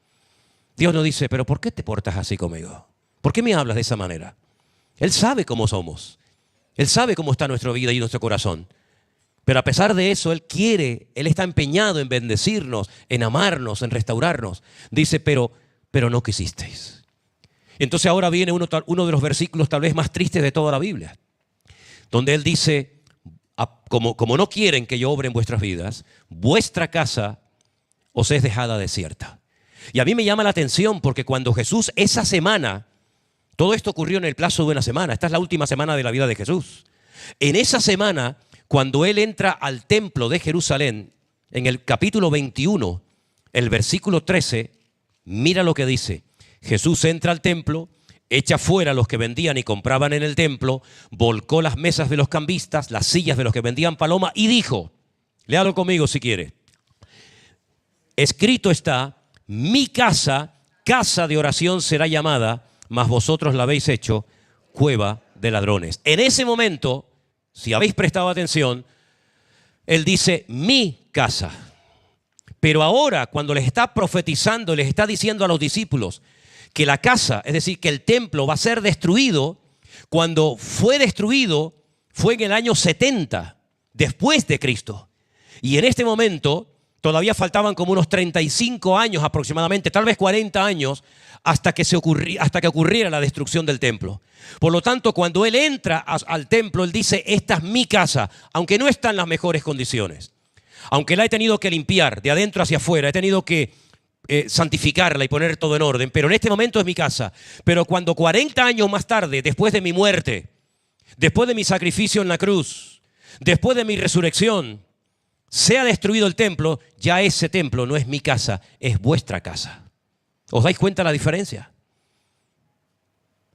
Dios no dice, pero ¿por qué te portas así conmigo? ¿Por qué me hablas de esa manera? Él sabe cómo somos. Él sabe cómo está nuestra vida y nuestro corazón. Pero a pesar de eso, Él está empeñado en bendecirnos, en amarnos, en restaurarnos. Dice, pero no quisisteis. Entonces ahora viene uno de los versículos tal vez más tristes de toda la Biblia, donde Él dice, como no quieren que yo obre en vuestras vidas, vuestra casa os es dejada desierta. Y a mí me llama la atención porque cuando Jesús esa semana, todo esto ocurrió en el plazo de una semana, esta es la última semana de la vida de Jesús. En esa semana, cuando Él entra al templo de Jerusalén, en el capítulo 21, el versículo 13, mira lo que dice. Jesús entra al templo, echa fuera a los que vendían y compraban en el templo, volcó las mesas de los cambistas, las sillas de los que vendían paloma y dijo, léalo conmigo si quiere, escrito está, mi casa, casa de oración será llamada, mas vosotros la habéis hecho cueva de ladrones. En ese momento, si habéis prestado atención, Él dice mi casa. Pero ahora, cuando les está profetizando, les está diciendo a los discípulos que la casa, es decir, que el templo va a ser destruido, cuando fue destruido fue en el año 70, después de Cristo. Y en este momento todavía faltaban como unos 35 años aproximadamente, tal vez 40 años, hasta que ocurriera la destrucción del templo. Por lo tanto, cuando Él entra al templo, Él dice, esta es mi casa, aunque no está en las mejores condiciones. Aunque la he tenido que limpiar de adentro hacia afuera, he tenido que santificarla y poner todo en orden, pero en este momento es mi casa. Pero cuando 40 años más tarde, después de mi muerte, después de mi sacrificio en la cruz, después de mi resurrección, sea destruido el templo, ya ese templo no es mi casa, es vuestra casa. ¿Os dais cuenta la diferencia?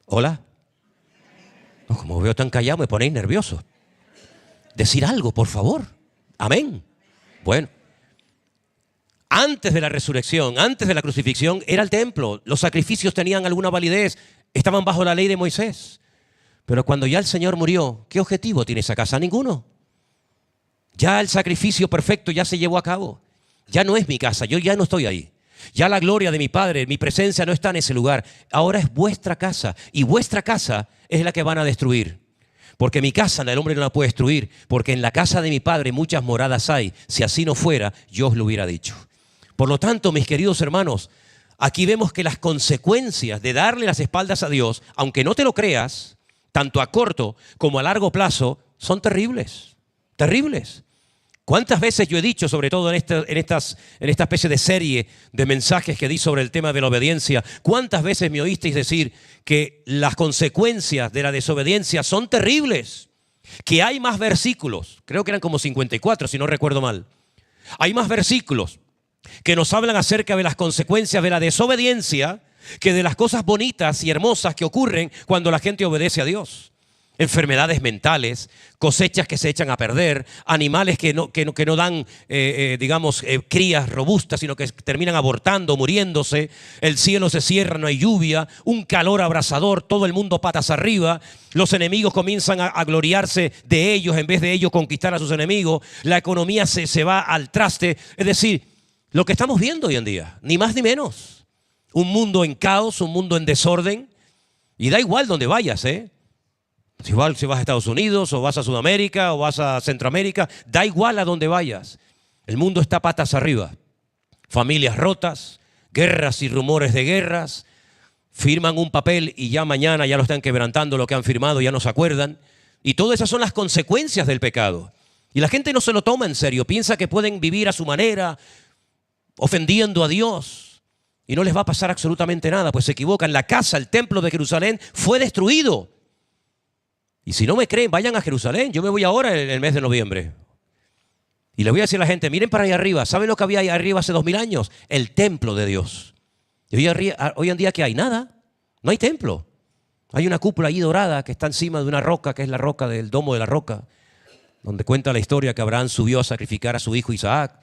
¿Hola? No, como veo tan callado, me ponéis nervioso. Decir algo, por favor. Amén. Bueno. Antes de la resurrección, antes de la crucifixión, era el templo. Los sacrificios tenían alguna validez, estaban bajo la ley de Moisés. Pero cuando ya el Señor murió, ¿qué objetivo tiene esa casa? Ninguno. Ya el sacrificio perfecto ya se llevó a cabo. Ya no es mi casa, yo ya no estoy ahí. Ya la gloria de mi Padre, mi presencia no está en ese lugar. Ahora es vuestra casa y vuestra casa es la que van a destruir. Porque mi casa el hombre no la puede destruir, porque en la casa de mi Padre muchas moradas hay. Si así no fuera, yo os lo hubiera dicho. Por lo tanto, mis queridos hermanos, aquí vemos que las consecuencias de darle las espaldas a Dios, aunque no te lo creas, tanto a corto como a largo plazo, son terribles. Terribles. ¿Cuántas veces yo he dicho, sobre todo en esta especie de serie de mensajes que di sobre el tema de la obediencia, cuántas veces me oísteis decir que las consecuencias de la desobediencia son terribles? Que hay más versículos, creo que eran como 54 si no recuerdo mal. Hay más versículos que nos hablan acerca de las consecuencias de la desobediencia que de las cosas bonitas y hermosas que ocurren cuando la gente obedece a Dios. Enfermedades mentales, cosechas que se echan a perder, animales que no dan, crías robustas, sino que terminan abortando, muriéndose, el cielo se cierra, no hay lluvia, un calor abrasador, todo el mundo patas arriba, los enemigos comienzan a gloriarse de ellos en vez de ellos conquistar a sus enemigos, la economía se va al traste, es decir, lo que estamos viendo hoy en día, ni más ni menos. Un mundo en caos, un mundo en desorden, y da igual donde vayas, Si vas a Estados Unidos, o vas a Sudamérica, o vas a Centroamérica, da igual a donde vayas. El mundo está patas arriba. Familias rotas, guerras y rumores de guerras. Firman un papel y ya mañana ya lo están quebrantando lo que han firmado, ya no se acuerdan. Y todas esas son las consecuencias del pecado. Y la gente no se lo toma en serio. Piensa que pueden vivir a su manera, ofendiendo a Dios. Y no les va a pasar absolutamente nada, pues se equivocan. La casa, el templo de Jerusalén fue destruido. Y si no me creen, vayan a Jerusalén. Yo me voy ahora en el mes de noviembre. Y le voy a decir a la gente, miren para allá arriba. ¿Saben lo que había ahí arriba hace 2000 años? El templo de Dios. Y hoy en día, ¿qué hay? Nada. No hay templo. Hay una cúpula allí dorada que está encima de una roca, que es la roca del domo de la roca, donde cuenta la historia que Abraham subió a sacrificar a su hijo Isaac.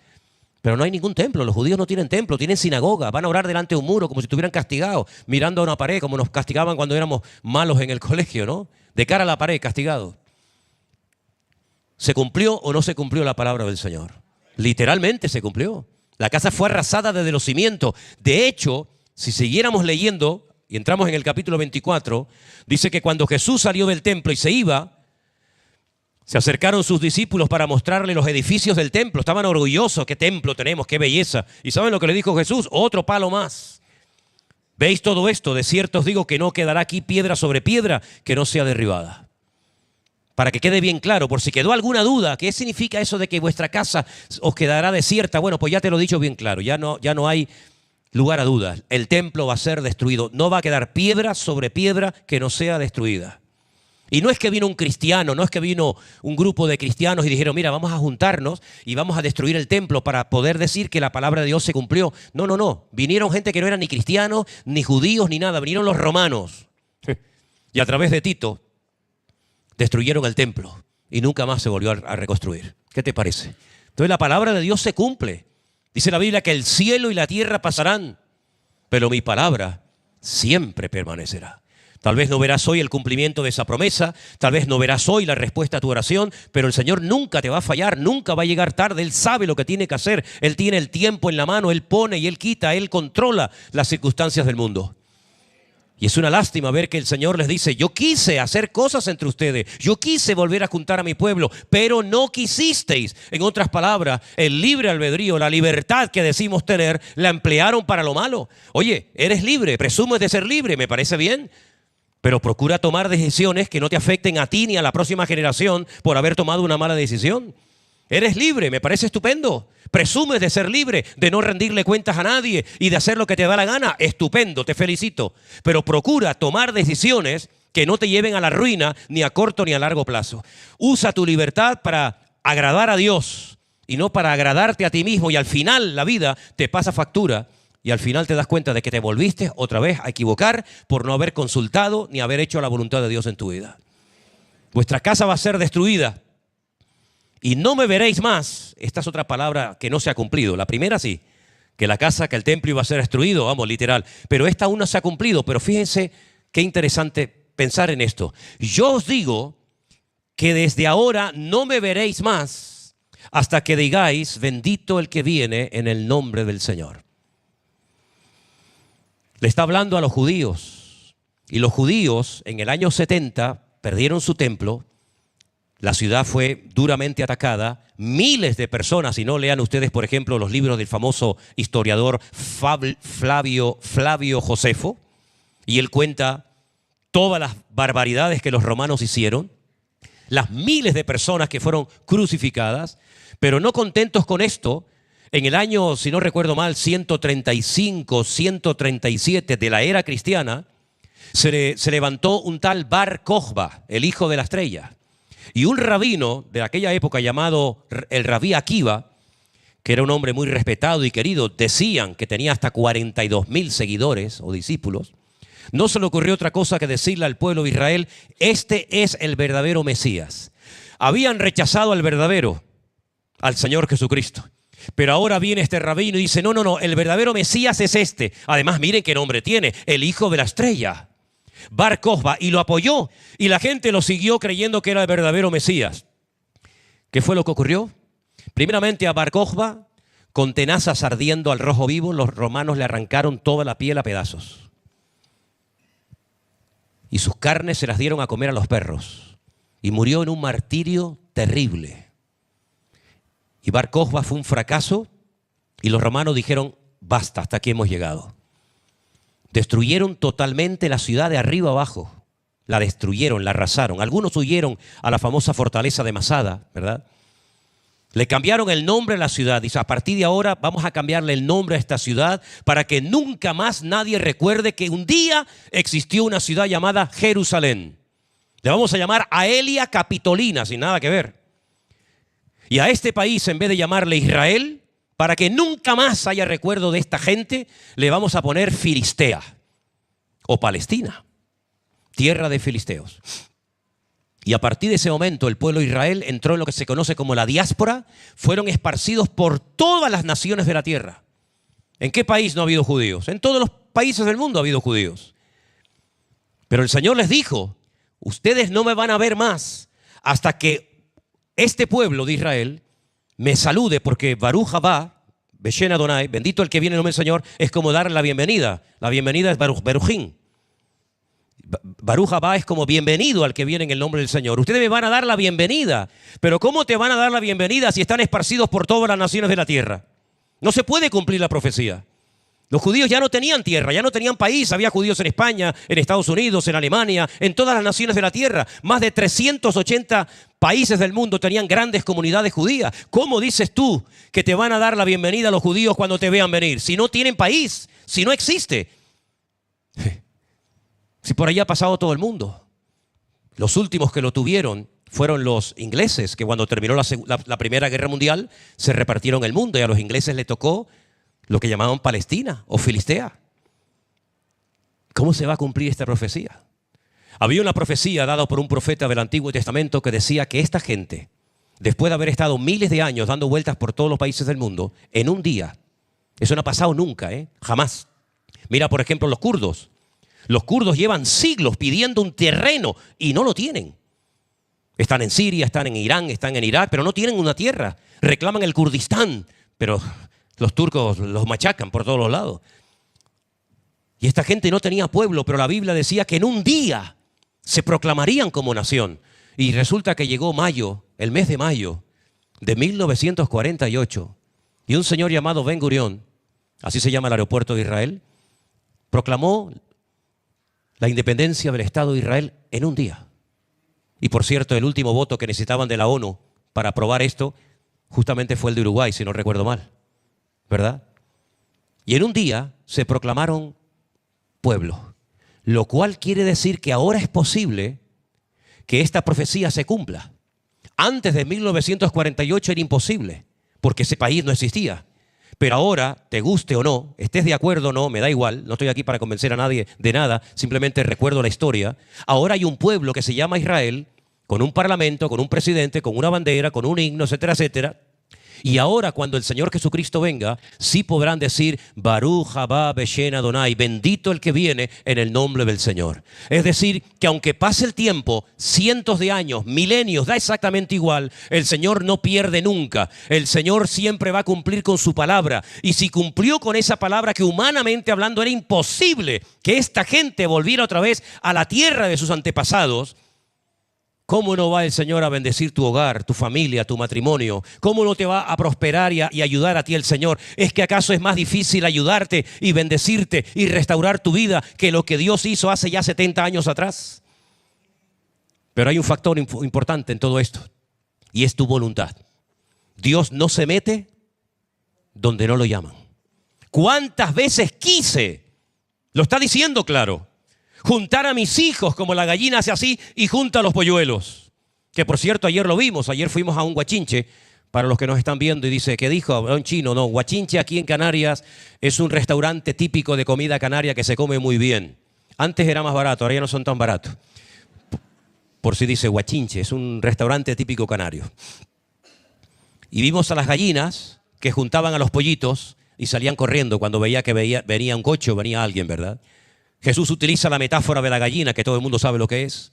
Pero no hay ningún templo. Los judíos no tienen templo, tienen sinagoga. Van a orar delante de un muro como si estuvieran castigados, mirando a una pared, como nos castigaban cuando éramos malos en el colegio, ¿no? De cara a la pared, castigado. ¿Se cumplió o no se cumplió la palabra del Señor? Literalmente se cumplió. La casa fue arrasada desde los cimientos. De hecho, si siguiéramos leyendo, y entramos en el capítulo 24, dice que cuando Jesús salió del templo y se iba, se acercaron sus discípulos para mostrarle los edificios del templo. Estaban orgullosos. ¿Qué templo tenemos? ¡Qué belleza! ¿Y saben lo que le dijo Jesús? Otro palo más. ¿Veis todo esto? De cierto os digo que no quedará aquí piedra sobre piedra que no sea derribada. Para que quede bien claro, por si quedó alguna duda, ¿qué significa eso de que vuestra casa os quedará desierta? Bueno, pues ya te lo he dicho bien claro, ya no hay lugar a dudas. El templo va a ser destruido. No va a quedar piedra sobre piedra que no sea destruida. Y no es que vino un cristiano, no es que vino un grupo de cristianos y dijeron, mira, vamos a juntarnos y vamos a destruir el templo para poder decir que la palabra de Dios se cumplió. No. Vinieron gente que no eran ni cristianos, ni judíos, ni nada. Vinieron los romanos. Y a través de Tito destruyeron el templo y nunca más se volvió a reconstruir. ¿Qué te parece? Entonces la palabra de Dios se cumple. Dice la Biblia que el cielo y la tierra pasarán, pero mi palabra siempre permanecerá. Tal vez no verás hoy el cumplimiento de esa promesa, tal vez no verás hoy la respuesta a tu oración, pero el Señor nunca te va a fallar, nunca va a llegar tarde. Él sabe lo que tiene que hacer, Él tiene el tiempo en la mano, Él pone y Él quita, Él controla las circunstancias del mundo. Y es una lástima ver que el Señor les dice, yo quise hacer cosas entre ustedes, yo quise volver a juntar a mi pueblo, pero no quisisteis. En otras palabras, el libre albedrío, la libertad que decimos tener, la emplearon para lo malo. Oye, eres libre, presumes de ser libre, me parece bien. Pero procura tomar decisiones que no te afecten a ti ni a la próxima generación por haber tomado una mala decisión. Eres libre, me parece estupendo. Presumes de ser libre, de no rendirle cuentas a nadie y de hacer lo que te da la gana. Estupendo, te felicito. Pero procura tomar decisiones que no te lleven a la ruina ni a corto ni a largo plazo. Usa tu libertad para agradar a Dios y no para agradarte a ti mismo. Y al final la vida te pasa factura. Y al final te das cuenta de que te volviste otra vez a equivocar por no haber consultado ni haber hecho la voluntad de Dios en tu vida. Vuestra casa va a ser destruida y no me veréis más. Esta es otra palabra que no se ha cumplido. La primera sí, que la casa, que el templo iba a ser destruido, vamos, literal. Pero esta aún no se ha cumplido. Pero fíjense qué interesante pensar en esto. Yo os digo que desde ahora no me veréis más hasta que digáis, bendito el que viene en el nombre del Señor. Le está hablando a los judíos. Y los judíos en el año 70 perdieron su templo. La ciudad fue duramente atacada. Miles de personas, si no lean ustedes, por ejemplo, los libros del famoso historiador Flavio Josefo. Y él cuenta todas las barbaridades que los romanos hicieron. las miles de personas que fueron crucificadas, pero no contentos con esto, en el año, si no recuerdo mal, 135, 137 de la era cristiana, se levantó un tal Bar Kokhba, el hijo de la estrella, y un rabino de aquella época llamado el Rabí Akiva, que era un hombre muy respetado y querido, decían que tenía hasta 42,000 seguidores o discípulos. No se le ocurrió otra cosa que decirle al pueblo de Israel: este es el verdadero Mesías. Habían rechazado al verdadero, al Señor Jesucristo. Pero ahora viene este rabino y dice: no, el verdadero Mesías es este. Además, miren qué nombre tiene, el hijo de la estrella, Bar Kokhba, y lo apoyó. Y la gente lo siguió creyendo que era el verdadero Mesías. ¿Qué fue lo que ocurrió? Primeramente, a Bar Kokhba, con tenazas ardiendo al rojo vivo, los romanos le arrancaron toda la piel a pedazos. Y sus carnes se las dieron a comer a los perros. Y murió en un martirio terrible. Y Bar Kokhba fue un fracaso y los romanos dijeron: basta, hasta aquí hemos llegado. Destruyeron totalmente la ciudad de arriba abajo. La destruyeron, la arrasaron. Algunos huyeron a la famosa fortaleza de Masada, ¿verdad? Le cambiaron el nombre a la ciudad. Dice: a partir de ahora vamos a cambiarle el nombre a esta ciudad para que nunca más nadie recuerde que un día existió una ciudad llamada Jerusalén. Le vamos a llamar Aelia Capitolina, sin nada que ver. Y a este país, en vez de llamarle Israel, para que nunca más haya recuerdo de esta gente, le vamos a poner Filistea o Palestina, tierra de filisteos. Y a partir de ese momento el pueblo de Israel entró en lo que se conoce como la diáspora. Fueron esparcidos por todas las naciones de la tierra. ¿En qué país no ha habido judíos? En todos los países del mundo ha habido judíos. Pero el Señor les dijo: ustedes no me van a ver más hasta que este pueblo de Israel me salude, porque Baruch Haba, Beshen Adonai, bendito el que viene en nombre del Señor, es como dar la bienvenida. La bienvenida es Baruchín. Baruch Haba es como bienvenido al que viene en el nombre del Señor. Ustedes me van a dar la bienvenida. Pero ¿cómo te van a dar la bienvenida si están esparcidos por todas las naciones de la tierra? No se puede cumplir la profecía. Los judíos ya no tenían tierra, ya no tenían país. Había judíos en España, en Estados Unidos, en Alemania, en todas las naciones de la tierra. Más de 380 países del mundo tenían grandes comunidades judías. ¿Cómo dices tú que te van a dar la bienvenida a los judíos cuando te vean venir? Si no tienen país, si no existe. Si por allá ha pasado todo el mundo. Los últimos que lo tuvieron fueron los ingleses, que cuando terminó la Primera Guerra Mundial se repartieron el mundo y a los ingleses les tocó lo que llamaban Palestina o Filistea. ¿Cómo se va a cumplir esta profecía? Había una profecía dada por un profeta del Antiguo Testamento que decía que esta gente, después de haber estado miles de años dando vueltas por todos los países del mundo, en un día, eso no ha pasado nunca, jamás. Mira, por ejemplo, los kurdos. Los kurdos llevan siglos pidiendo un terreno y no lo tienen. Están en Siria, están en Irán, están en Irak, pero no tienen una tierra. Reclaman el Kurdistán, pero los turcos los machacan por todos los lados. Y esta gente no tenía pueblo, pero la Biblia decía que en un día se proclamarían como nación. Y resulta que llegó mayo, el mes de mayo de 1948, y un señor llamado Ben Gurión, así se llama el aeropuerto de Israel, proclamó la independencia del Estado de Israel en un día. Y por cierto, el último voto que necesitaban de la ONU para aprobar esto justamente fue el de Uruguay, si no recuerdo mal, ¿verdad? Y en un día se proclamaron pueblo, lo cual quiere decir que ahora es posible que esta profecía se cumpla. Antes de 1948 era imposible, porque ese país no existía. Pero ahora, te guste o no, estés de acuerdo o no, me da igual, no estoy aquí para convencer a nadie de nada, simplemente recuerdo la historia. Ahora hay un pueblo que se llama Israel, con un parlamento, con un presidente, con una bandera, con un himno, etcétera, etcétera. Y ahora, cuando el Señor Jesucristo venga, sí podrán decir: Baruch Haba Beshen Adonai, bendito el que viene en el nombre del Señor. Es decir, que aunque pase el tiempo, cientos de años, milenios, da exactamente igual, el Señor no pierde nunca. El Señor siempre va a cumplir con su palabra. Y si cumplió con esa palabra que humanamente hablando era imposible que esta gente volviera otra vez a la tierra de sus antepasados, ¿cómo no va el Señor a bendecir tu hogar, tu familia, tu matrimonio? ¿Cómo no te va a prosperar y ayudar a ti el Señor? ¿Es que acaso es más difícil ayudarte y bendecirte y restaurar tu vida que lo que Dios hizo hace ya 70 años atrás? Pero hay un factor importante en todo esto, y es tu voluntad. Dios no se mete donde no lo llaman. ¿Cuántas veces quise? Lo está diciendo claro. Juntar a mis hijos como la gallina hace así y junta a los polluelos. Que por cierto, ayer lo vimos. Ayer fuimos a un guachinche, para los que nos están viendo, y dice, ¿qué dijo? Un chino. No, guachinche aquí en Canarias es un restaurante típico de comida canaria que se come muy bien. Antes era más barato, ahora ya no son tan baratos. Por si dice guachinche, es un restaurante típico canario. Y vimos a las gallinas que juntaban a los pollitos y salían corriendo cuando veía que venía un coche o venía alguien, ¿verdad? Jesús utiliza la metáfora de la gallina, que todo el mundo sabe lo que es.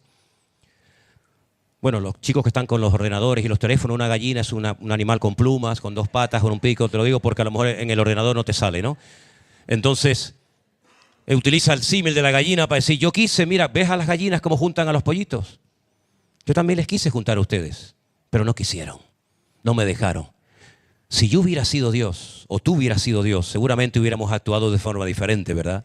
Bueno, los chicos que están con los ordenadores y los teléfonos, una gallina es un animal con plumas, con dos patas, con un pico. Te lo digo porque a lo mejor en el ordenador no te sale, ¿no? Entonces, utiliza el símil de la gallina para decir, yo quise, mira, ¿ves a las gallinas cómo juntan a los pollitos? Yo también les quise juntar a ustedes, pero no quisieron, no me dejaron. Si yo hubiera sido Dios, o tú hubieras sido Dios, seguramente hubiéramos actuado de forma diferente, ¿verdad?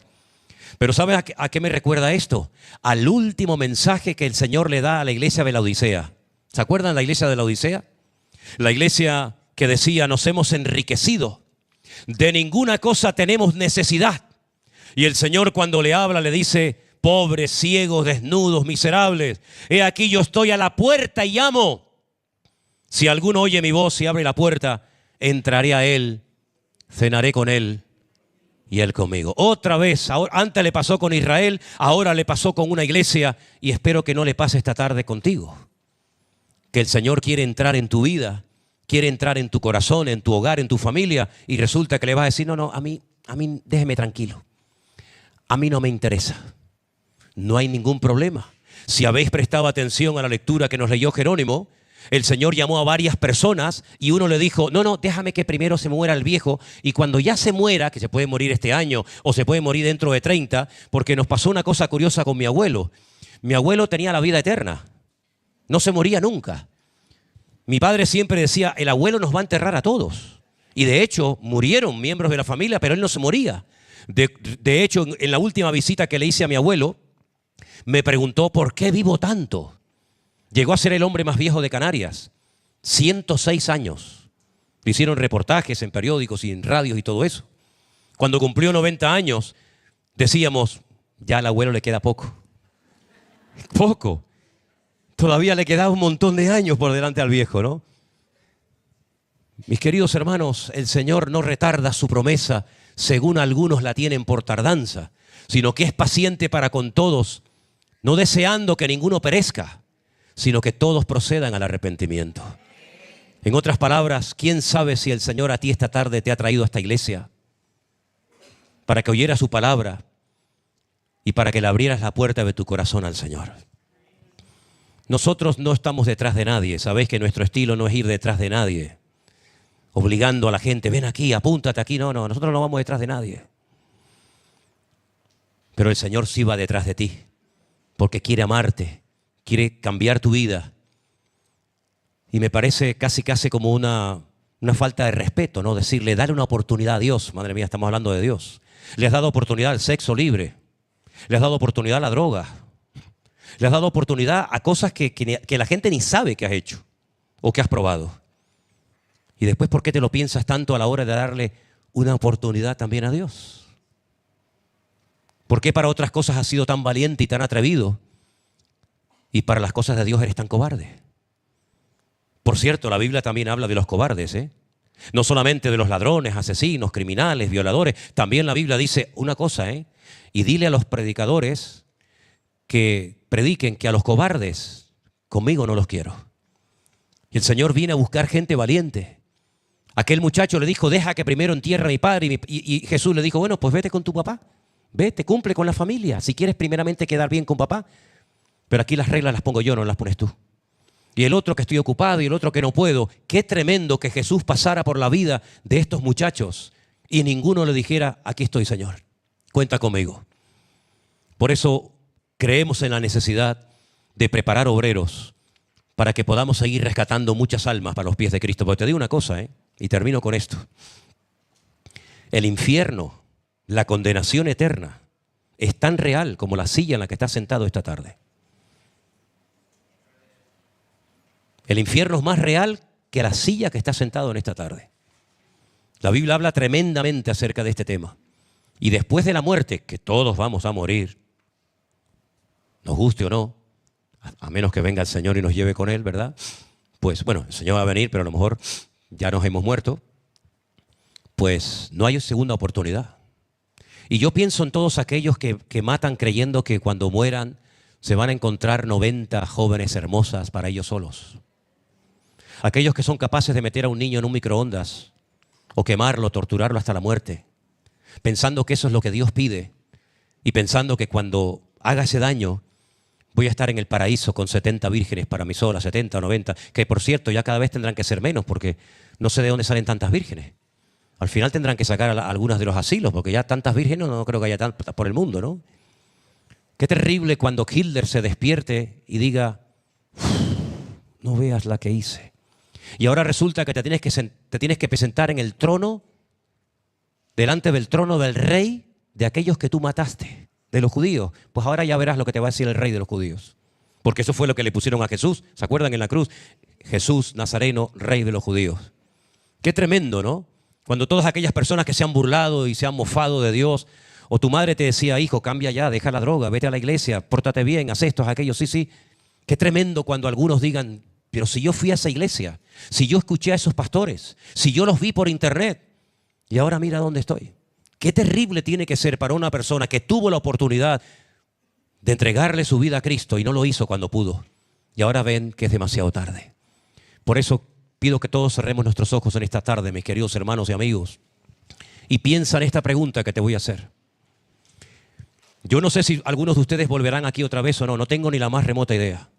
Pero ¿sabes a qué me recuerda esto? Al último mensaje que el Señor le da a la iglesia de la Odisea. ¿Se acuerdan la iglesia de la Odisea? La iglesia que decía, nos hemos enriquecido, de ninguna cosa tenemos necesidad. Y el Señor cuando le habla le dice, pobres, ciegos, desnudos, miserables, he aquí yo estoy a la puerta y llamo. Si alguno oye mi voz y abre la puerta, entraré a él, cenaré con él y él conmigo. Otra vez, antes le pasó con Israel, ahora le pasó con una iglesia y espero que no le pase esta tarde contigo. Que el Señor quiere entrar en tu vida, quiere entrar en tu corazón, en tu hogar, en tu familia y resulta que le vas a decir, no, a mí déjeme tranquilo. A mí no me interesa. No hay ningún problema. Si habéis prestado atención a la lectura que nos leyó Jerónimo, el Señor llamó a varias personas y uno le dijo, no, déjame que primero se muera el viejo y cuando ya se muera, que se puede morir este año o se puede morir dentro de 30, porque nos pasó una cosa curiosa con mi abuelo. Mi abuelo tenía la vida eterna, no se moría nunca. Mi padre siempre decía, el abuelo nos va a enterrar a todos. Y de hecho, murieron miembros de la familia, pero él no se moría. De hecho, en la última visita que le hice a mi abuelo, me preguntó, ¿por qué vivo tanto? Llegó a ser el hombre más viejo de Canarias, 106 años. Le hicieron reportajes en periódicos y en radios y todo eso. Cuando cumplió 90 años, decíamos, ya al abuelo le queda poco. Poco. Todavía le queda un montón de años por delante al viejo, ¿no? Mis queridos hermanos, el Señor no retarda su promesa, según algunos la tienen por tardanza, sino que es paciente para con todos, no deseando que ninguno perezca, sino que todos procedan al arrepentimiento. En otras palabras, ¿quién sabe si el Señor a ti esta tarde te ha traído a esta iglesia para que oyeras su palabra y para que le abrieras la puerta de tu corazón al Señor? Nosotros no estamos detrás de nadie. Sabéis que nuestro estilo no es ir detrás de nadie, obligando a la gente, ven aquí, apúntate aquí. No, nosotros no vamos detrás de nadie. Pero el Señor sí va detrás de ti, porque quiere amarte, quiere cambiar tu vida. Y me parece casi como una falta de respeto, ¿no? Decirle, dale una oportunidad a Dios. Madre mía, estamos hablando de Dios. Le has dado oportunidad al sexo libre. Le has dado oportunidad a la droga. Le has dado oportunidad a cosas que la gente ni sabe que has hecho o que has probado. Y después, ¿por qué te lo piensas tanto a la hora de darle una oportunidad también a Dios? ¿Por qué para otras cosas has sido tan valiente y tan atrevido? Y para las cosas de Dios eres tan cobarde. Por cierto, la Biblia también habla de los cobardes, ¿eh? No solamente de los ladrones, asesinos, criminales, violadores. También la Biblia dice una cosa, ¿eh? Y dile a los predicadores que prediquen que a los cobardes conmigo no los quiero. Y el Señor viene a buscar gente valiente. Aquel muchacho le dijo, deja que primero entierre a mi padre. Y Jesús le dijo, bueno, pues vete con tu papá. Vete, cumple con la familia. Si quieres primeramente quedar bien con papá. Pero aquí las reglas las pongo yo, no las pones tú. Y el otro que estoy ocupado y el otro que no puedo. Qué tremendo que Jesús pasara por la vida de estos muchachos y ninguno le dijera, aquí estoy, Señor, cuenta conmigo. Por eso creemos en la necesidad de preparar obreros para que podamos seguir rescatando muchas almas para los pies de Cristo. Pero te digo una cosa, y termino con esto. El infierno, la condenación eterna, es tan real como la silla en la que estás sentado esta tarde. El infierno es más real que la silla que está sentado en esta tarde. La Biblia habla tremendamente acerca de este tema. Y después de la muerte, que todos vamos a morir, nos guste o no, a menos que venga el Señor y nos lleve con Él, ¿verdad? Pues bueno, el Señor va a venir, pero a lo mejor ya nos hemos muerto. Pues no hay segunda oportunidad. Y yo pienso en todos aquellos que matan creyendo que cuando mueran se van a encontrar 90 jóvenes hermosas para ellos solos. Aquellos que son capaces de meter a un niño en un microondas o quemarlo, torturarlo hasta la muerte, pensando que eso es lo que Dios pide y pensando que cuando haga ese daño voy a estar en el paraíso con 70 vírgenes para mí sola, 70 o 90, que por cierto ya cada vez tendrán que ser menos porque no sé de dónde salen tantas vírgenes. Al final tendrán que sacar a algunas de los asilos porque ya tantas vírgenes no creo que haya tantas por el mundo, ¿no? Qué terrible cuando Hitler se despierte y diga, no veas la que hice. Y ahora resulta que te tienes que presentar en el trono, delante del trono del rey de aquellos que tú mataste, de los judíos. Pues ahora ya verás lo que te va a decir el rey de los judíos. Porque eso fue lo que le pusieron a Jesús. ¿Se acuerdan en la cruz? Jesús Nazareno, rey de los judíos. Qué tremendo, ¿no? Cuando todas aquellas personas que se han burlado y se han mofado de Dios, o tu madre te decía, hijo, cambia ya, deja la droga, vete a la iglesia, pórtate bien, haz esto, haz aquello, sí, sí. Qué tremendo cuando algunos digan, pero si yo fui a esa iglesia, si yo escuché a esos pastores, si yo los vi por internet, y ahora mira dónde estoy. Qué terrible tiene que ser para una persona que tuvo la oportunidad de entregarle su vida a Cristo y no lo hizo cuando pudo. Y ahora ven que es demasiado tarde. Por eso pido que todos cerremos nuestros ojos en esta tarde, mis queridos hermanos y amigos, y piensa en esta pregunta que te voy a hacer. Yo no sé si algunos de ustedes volverán aquí otra vez o no, no tengo ni la más remota idea.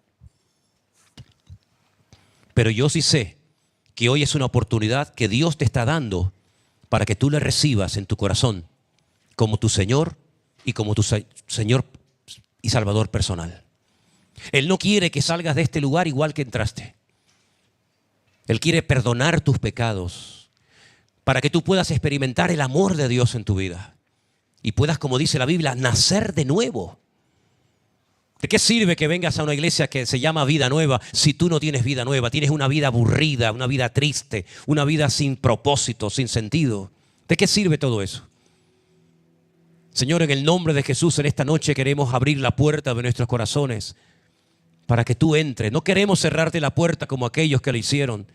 Pero yo sí sé que hoy es una oportunidad que Dios te está dando para que tú le recibas en tu corazón como tu Señor y como tu Señor y Salvador personal. Él no quiere que salgas de este lugar igual que entraste. Él quiere perdonar tus pecados para que tú puedas experimentar el amor de Dios en tu vida y puedas, como dice la Biblia, nacer de nuevo. ¿De qué sirve que vengas a una iglesia que se llama Vida Nueva si tú no tienes vida nueva? Tienes una vida aburrida, una vida triste, una vida sin propósito, sin sentido. ¿De qué sirve todo eso? Señor, en el nombre de Jesús, en esta noche queremos abrir la puerta de nuestros corazones para que tú entres. No queremos cerrarte la puerta como aquellos que lo hicieron.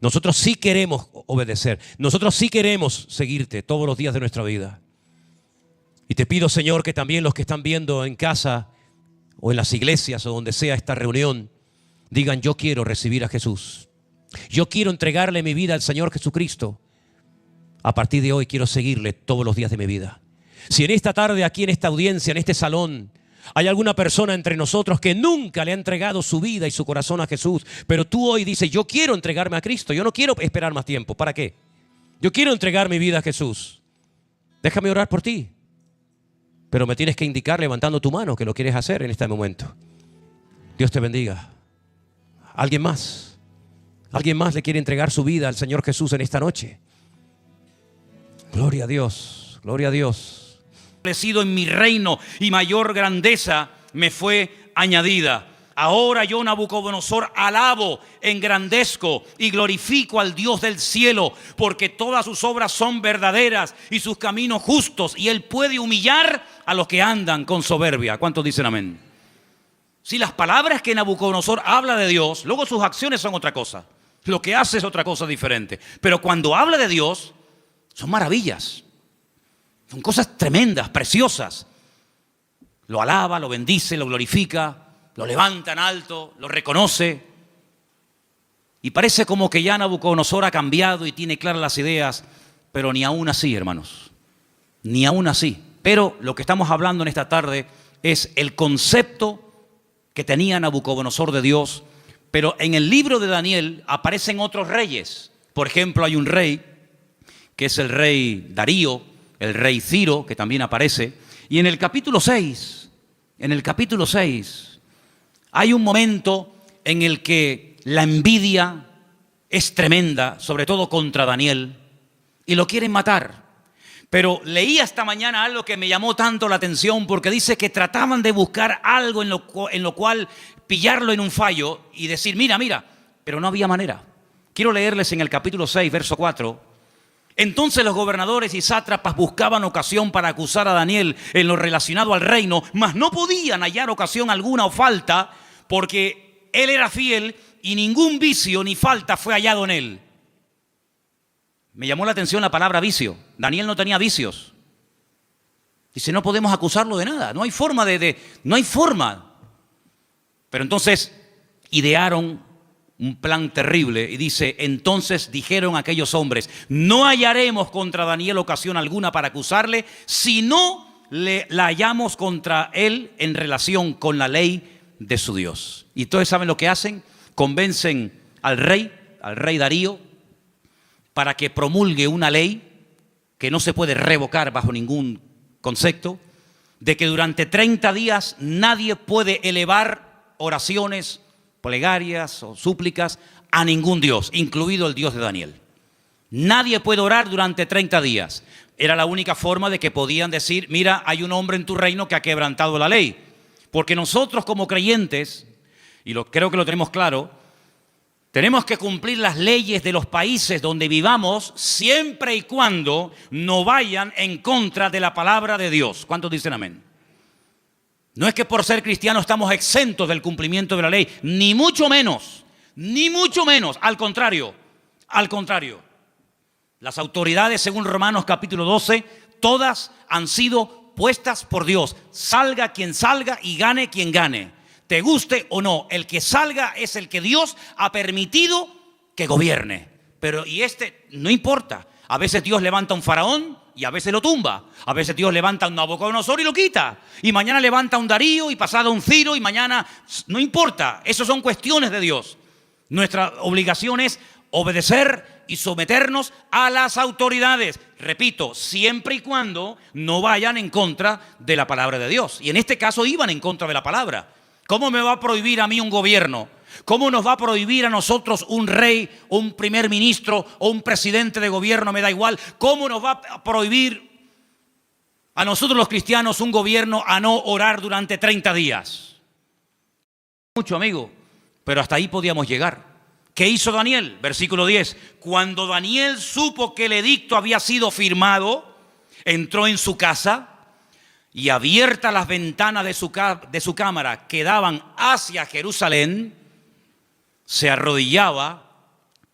Nosotros sí queremos obedecer. Nosotros sí queremos seguirte todos los días de nuestra vida. Y te pido, Señor, que también los que están viendo en casa o en las iglesias o donde sea esta reunión, digan, yo quiero recibir a Jesús. Yo quiero entregarle mi vida al Señor Jesucristo. A partir de hoy quiero seguirle todos los días de mi vida. Si en esta tarde, aquí en esta audiencia, en este salón, hay alguna persona entre nosotros que nunca le ha entregado su vida y su corazón a Jesús, pero tú hoy dices, yo quiero entregarme a Cristo, yo no quiero esperar más tiempo. ¿Para qué? Yo quiero entregar mi vida a Jesús. Déjame orar por ti. Pero me tienes que indicar levantando tu mano que lo quieres hacer en este momento. Dios te bendiga. ¿Alguien más? ¿Alguien más le quiere entregar su vida al Señor Jesús en esta noche? Gloria a Dios, gloria a Dios. Establecido en mi reino y mayor grandeza me fue añadida. Ahora yo, Nabucodonosor, alabo, engrandezco y glorifico al Dios del cielo, porque todas sus obras son verdaderas y sus caminos justos, y Él puede humillar a los que andan con soberbia. ¿Cuántos dicen amén? Si las palabras que Nabucodonosor habla de Dios, luego sus acciones son otra cosa. Lo que hace es otra cosa diferente. Pero cuando habla de Dios, son maravillas. Son cosas tremendas, preciosas. Lo alaba, lo bendice, lo glorifica, lo levanta en alto, lo reconoce. Y parece como que ya Nabucodonosor ha cambiado y tiene claras las ideas, pero ni aún así, hermanos. Ni aún así. Pero lo que estamos hablando en esta tarde es el concepto que tenía Nabucodonosor de Dios. Pero en el libro de Daniel aparecen otros reyes. Por ejemplo, hay un rey que es el rey Darío, el rey Ciro, que también aparece. Y en el capítulo 6, hay un momento en el que la envidia es tremenda, sobre todo contra Daniel, y lo quieren matar. Pero leí esta mañana algo que me llamó tanto la atención, porque dice que trataban de buscar algo en lo cual pillarlo en un fallo y decir, mira, pero no había manera. Quiero leerles en el capítulo 6, verso 4. Entonces los gobernadores y sátrapas buscaban ocasión para acusar a Daniel en lo relacionado al reino, mas no podían hallar ocasión alguna o falta, porque él era fiel y ningún vicio ni falta fue hallado en él. Me llamó la atención la palabra vicio. Daniel no tenía vicios. Dice, no podemos acusarlo de nada. No hay forma no hay forma. Pero entonces idearon un plan terrible y dice, entonces dijeron aquellos hombres, no hallaremos contra Daniel ocasión alguna para acusarle, si no la hallamos contra él en relación con la ley de su Dios. Y todos saben lo que hacen, convencen al rey Darío, para que promulgue una ley que no se puede revocar bajo ningún concepto, de que durante 30 días nadie puede elevar oraciones, plegarias o súplicas a ningún Dios, incluido el Dios de Daniel. Nadie puede orar durante 30 días. Era la única forma de que podían decir, mira, hay un hombre en tu reino que ha quebrantado la ley. Porque nosotros como creyentes, y creo que lo tenemos claro, tenemos que cumplir las leyes de los países donde vivamos siempre y cuando no vayan en contra de la palabra de Dios. ¿Cuántos dicen amén? No es que por ser cristianos estamos exentos del cumplimiento de la ley, ni mucho menos, al contrario. Las autoridades, según Romanos capítulo 12, todas han sido puestas por Dios. Salga quien salga y gane quien gane. Te guste o no, el que salga es el que Dios ha permitido que gobierne. Pero no importa. A veces Dios levanta un faraón y a veces lo tumba. A veces Dios levanta un Nabucodonosor y lo quita. Y mañana levanta un Darío y pasado un Ciro y mañana... No importa, eso son cuestiones de Dios. Nuestra obligación es obedecer y someternos a las autoridades. Repito, siempre y cuando no vayan en contra de la palabra de Dios. Y en este caso iban en contra de la palabra. ¿Cómo me va a prohibir a mí un gobierno? ¿Cómo nos va a prohibir a nosotros un rey, un primer ministro o un presidente de gobierno? Me da igual. ¿Cómo nos va a prohibir a nosotros los cristianos un gobierno a no orar durante 30 días? Mucho, amigo, pero hasta ahí podíamos llegar. ¿Qué hizo Daniel? Versículo 10. Cuando Daniel supo que el edicto había sido firmado, entró en su casa y abiertas las ventanas de su cámara que daban hacia Jerusalén, se arrodillaba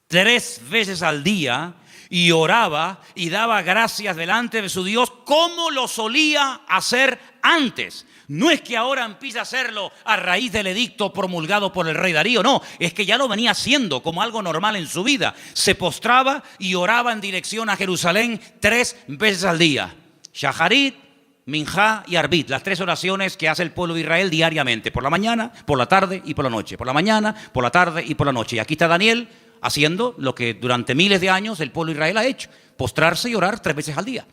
3 veces al día y oraba y daba gracias delante de su Dios como lo solía hacer antes. No es que ahora empiece a hacerlo a raíz del edicto promulgado por el rey Darío, no, es que ya lo venía haciendo como algo normal en su vida. Se postraba y oraba en dirección a Jerusalén 3 veces al día. Shaharit, Minjá y Arbit, las 3 oraciones que hace el pueblo de Israel diariamente, por la mañana, por la tarde y por la noche, por la mañana, por la tarde y por la noche. Y aquí está Daniel haciendo lo que durante miles de años el pueblo de Israel ha hecho, postrarse y orar 3 veces al día.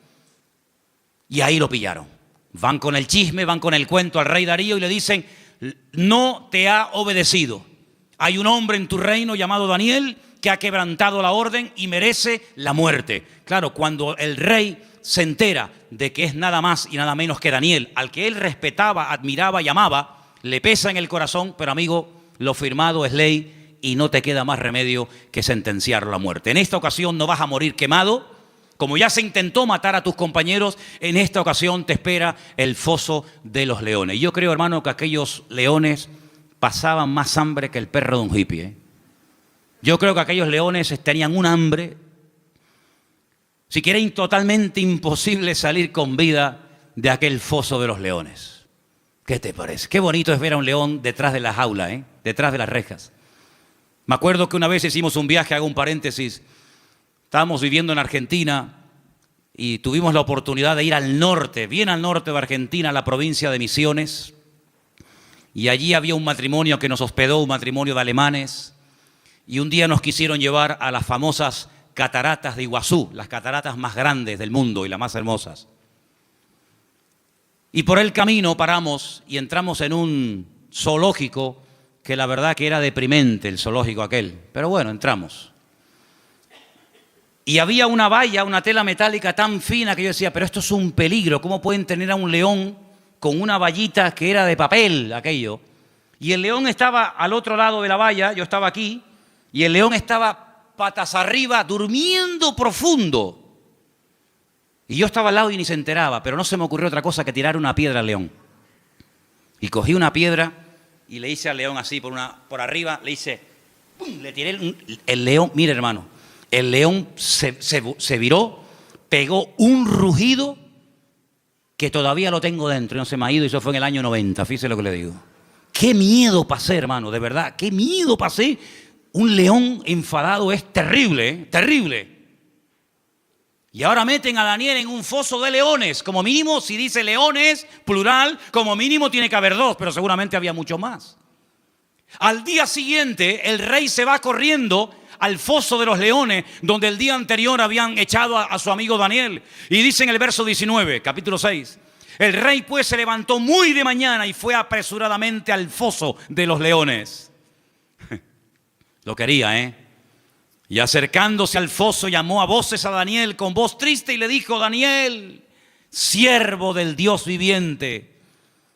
Y ahí lo pillaron. Van con el chisme, van con el cuento al rey Darío y le dicen, no te ha obedecido. Hay un hombre en tu reino llamado Daniel que ha quebrantado la orden y merece la muerte. Claro, cuando el rey se entera de que es nada más y nada menos que Daniel, al que él respetaba, admiraba y amaba, le pesa en el corazón, pero amigo, lo firmado es ley y no te queda más remedio que sentenciar la muerte. En esta ocasión no vas a morir quemado, como ya se intentó matar a tus compañeros, en esta ocasión te espera el foso de los leones. Yo creo, hermano, que aquellos leones pasaban más hambre que el perro de un hippie. Yo creo que aquellos leones tenían un hambre, si quieren, totalmente imposible salir con vida de aquel foso de los leones. ¿Qué te parece? Qué bonito es ver a un león detrás de la jaula, detrás de las rejas. Me acuerdo que una vez hicimos un viaje, hago un paréntesis, estábamos viviendo en Argentina y tuvimos la oportunidad de ir al norte, bien al norte de Argentina, a la provincia de Misiones. Y allí había un matrimonio que nos hospedó, un matrimonio de alemanes. Y un día nos quisieron llevar a las famosas cataratas de Iguazú, las cataratas más grandes del mundo y las más hermosas. Y por el camino paramos y entramos en un zoológico que la verdad que era deprimente, el zoológico aquel. Pero bueno, entramos. Y había una valla, una tela metálica tan fina que yo decía, pero esto es un peligro, ¿cómo pueden tener a un león con una vallita que era de papel aquello? Y el león estaba al otro lado de la valla, yo estaba aquí, Y el león estaba patas arriba, durmiendo profundo. Y yo estaba al lado y ni se enteraba, pero no se me ocurrió otra cosa que tirar una piedra al león. Y cogí una piedra y le hice al león así por arriba, le hice, ¡pum! Le tiré el león, mire hermano, el león se viró, pegó un rugido que todavía lo tengo dentro y no se me ha ido, y eso fue en el año 90, fíjese lo que le digo. Qué miedo pasé, hermano, de verdad, qué miedo pasé. Un león enfadado es terrible, ¿eh? Terrible. Y ahora meten a Daniel en un foso de leones. Como mínimo, si dice leones, plural, como mínimo tiene que haber 2, pero seguramente había mucho más. Al día siguiente, el rey se va corriendo al foso de los leones, donde el día anterior habían echado a su amigo Daniel. Y dice en el verso 19, capítulo 6, el rey pues se levantó muy de mañana y fue apresuradamente al foso de los leones. Lo quería, ¿eh? Y acercándose al foso llamó a voces a Daniel con voz triste y le dijo: Daniel, siervo del Dios viviente,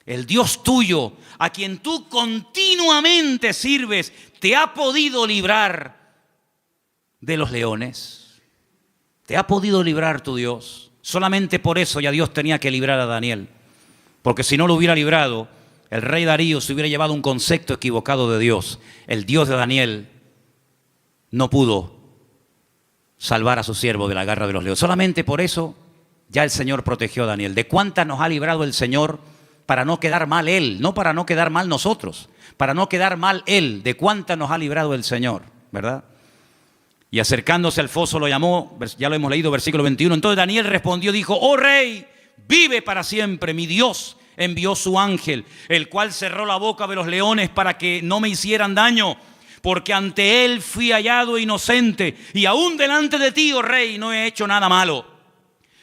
el Dios tuyo, a quien tú continuamente sirves, ¿te ha podido librar de los leones? ¿Te ha podido librar tu Dios? Solamente por eso ya Dios tenía que librar a Daniel, porque si no lo hubiera librado, el rey Darío se hubiera llevado un concepto equivocado de Dios. El Dios de Daniel no pudo salvar a su siervo de la garra de los leones. Solamente por eso ya el Señor protegió a Daniel. ¿De cuántas nos ha librado el Señor para no quedar mal Él? No para no quedar mal nosotros, para no quedar mal Él. ¿De cuántas nos ha librado el Señor? ¿Verdad? Y acercándose al foso lo llamó, ya lo hemos leído, versículo 21. Entonces Daniel respondió, dijo: oh rey, vive para siempre, mi Dios envió su ángel, el cual cerró la boca de los leones para que no me hicieran daño, porque ante él fui hallado inocente, y aún delante de ti, oh rey, no he hecho nada malo.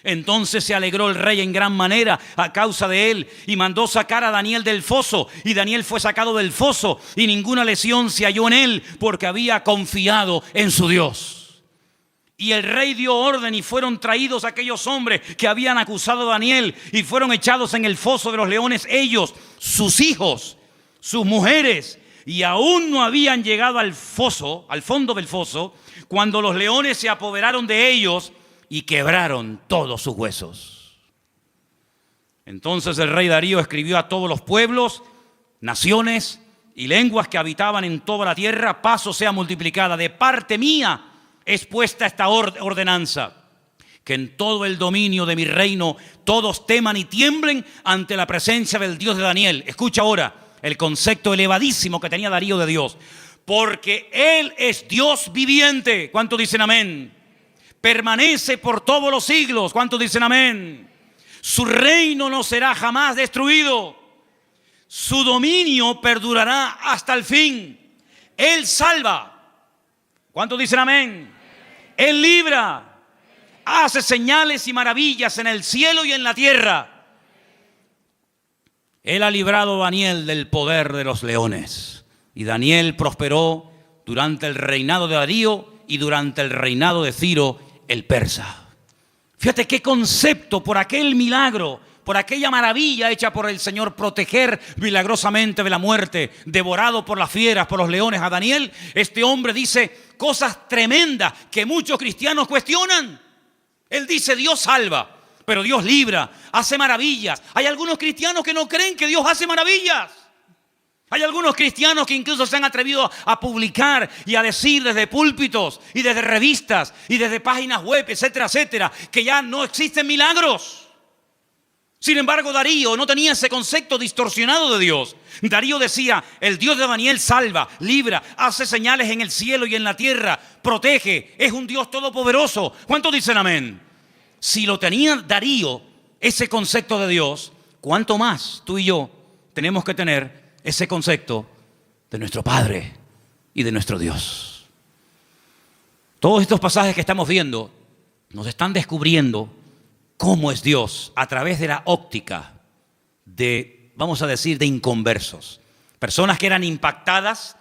Entonces se alegró el rey en gran manera a causa de él, y mandó sacar a Daniel del foso, y Daniel fue sacado del foso, y ninguna lesión se halló en él, porque había confiado en su Dios. Y el rey dio orden, y fueron traídos aquellos hombres que habían acusado a Daniel, y fueron echados en el foso de los leones, ellos, sus hijos, sus mujeres, y aún no habían llegado al foso, al fondo del foso, cuando los leones se apoderaron de ellos y quebraron todos sus huesos. Entonces el rey Darío escribió a todos los pueblos, naciones y lenguas que habitaban en toda la tierra: paz sea multiplicada. De parte mía es puesta esta ordenanza, que en todo el dominio de mi reino todos teman y tiemblen ante la presencia del Dios de Daniel. Escucha ahora el concepto elevadísimo que tenía Darío de Dios. Porque Él es Dios viviente. ¿Cuántos dicen amén? Permanece por todos los siglos. ¿Cuántos dicen amén? Su reino no será jamás destruido. Su dominio perdurará hasta el fin. Él salva. ¿Cuántos dicen amén? Él libra. Hace señales y maravillas en el cielo y en la tierra. Él ha librado a Daniel del poder de los leones. Y Daniel prosperó durante el reinado de Darío y durante el reinado de Ciro el persa. Fíjate qué concepto, por aquel milagro, por aquella maravilla hecha por el Señor, proteger milagrosamente de la muerte, devorado por las fieras, por los leones a Daniel. Este hombre dice cosas tremendas que muchos cristianos cuestionan. Él dice: Dios salva, pero Dios libra, hace maravillas. Hay algunos cristianos que no creen que Dios hace maravillas. Hay algunos cristianos que incluso se han atrevido a publicar y a decir desde púlpitos y desde revistas y desde páginas web, etcétera, etcétera, que ya no existen milagros. Sin embargo, Darío no tenía ese concepto distorsionado de Dios. Darío decía: el Dios de Daniel salva, libra, hace señales en el cielo y en la tierra, protege, es un Dios todopoderoso. ¿Cuántos dicen amén? Si lo tenía Darío, ese concepto de Dios, ¿cuánto más tú y yo tenemos que tener ese concepto de nuestro Padre y de nuestro Dios? Todos estos pasajes que estamos viendo nos están descubriendo cómo es Dios a través de la óptica de, vamos a decir, de inconversos. Personas que eran impactadas,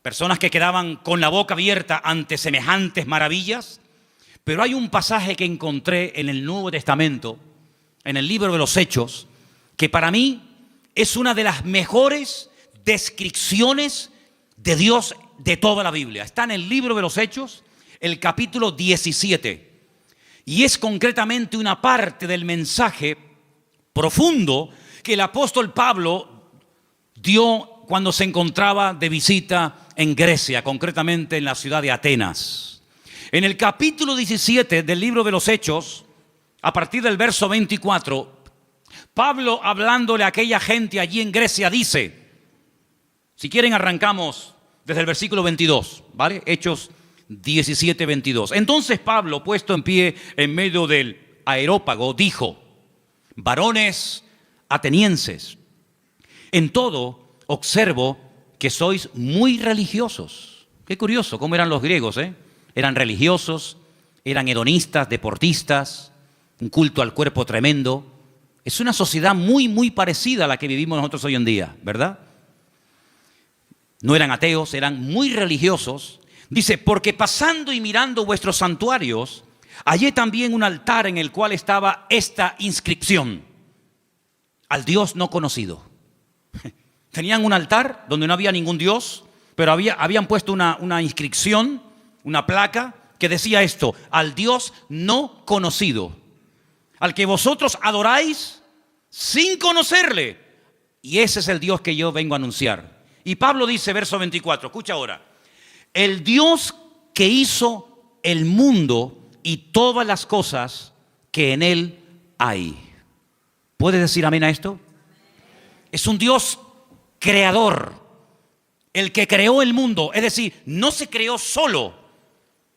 personas que quedaban con la boca abierta ante semejantes maravillas. Pero hay un pasaje que encontré en el Nuevo Testamento, en el libro de los Hechos, que para mí es una de las mejores descripciones de Dios de toda la Biblia. Está en el libro de los Hechos, el capítulo 17. Y es concretamente una parte del mensaje profundo que el apóstol Pablo dio cuando se encontraba de visita en Grecia, concretamente en la ciudad de Atenas. En el capítulo 17 del libro de los Hechos, a partir del verso 24, Pablo, hablándole a aquella gente allí en Grecia, dice, si quieren arrancamos desde el versículo 22, ¿vale? Hechos 17, 22. Entonces Pablo, puesto en pie en medio del areópago, dijo, varones atenienses, en todo observo que sois muy religiosos. Qué curioso cómo eran los griegos, ¿eh? Eran religiosos, eran hedonistas, deportistas, un culto al cuerpo tremendo. Es una sociedad muy, muy parecida a la que vivimos nosotros hoy en día, ¿verdad? No eran ateos, eran muy religiosos. Dice, porque pasando y mirando vuestros santuarios, hallé también un altar en el cual estaba esta inscripción: al Dios no conocido. Tenían un altar donde no había ningún Dios, pero habían puesto una inscripción, una placa que decía esto: al Dios no conocido, al que vosotros adoráis sin conocerle. Y ese es el Dios que yo vengo a anunciar. Y Pablo dice, verso 24, escucha ahora: el Dios que hizo el mundo y todas las cosas que en él hay. ¿Puedes decir amén a esto? Es un Dios creador, el que creó el mundo. Es decir, no se creó solo.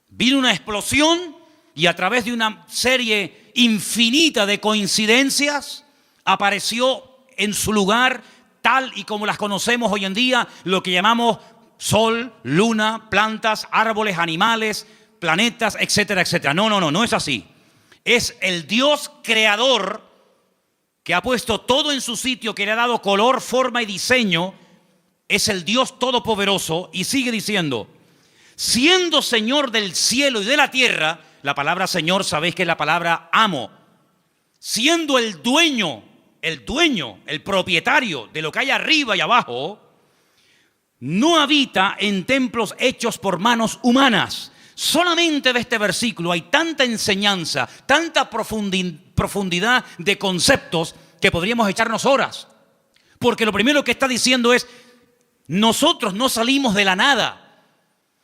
Vino una explosión y a través de una serie infinita de coincidencias apareció en su lugar, tal y como las conocemos hoy en día, lo que llamamos sol, luna, plantas, árboles, animales, planetas, etcétera, etcétera. No es así. Es el Dios creador que ha puesto todo en su sitio, que le ha dado color, forma y diseño. Es el Dios todopoderoso. Y sigue diciendo, siendo Señor del cielo y de la tierra. La palabra Señor, sabéis que es la palabra amo. Siendo el dueño, el propietario de lo que hay arriba y abajo, no habita en templos hechos por manos humanas. Solamente de este versículo hay tanta enseñanza, tanta profundidad de conceptos que podríamos echarnos horas. Porque lo primero que está diciendo es, nosotros no salimos de la nada.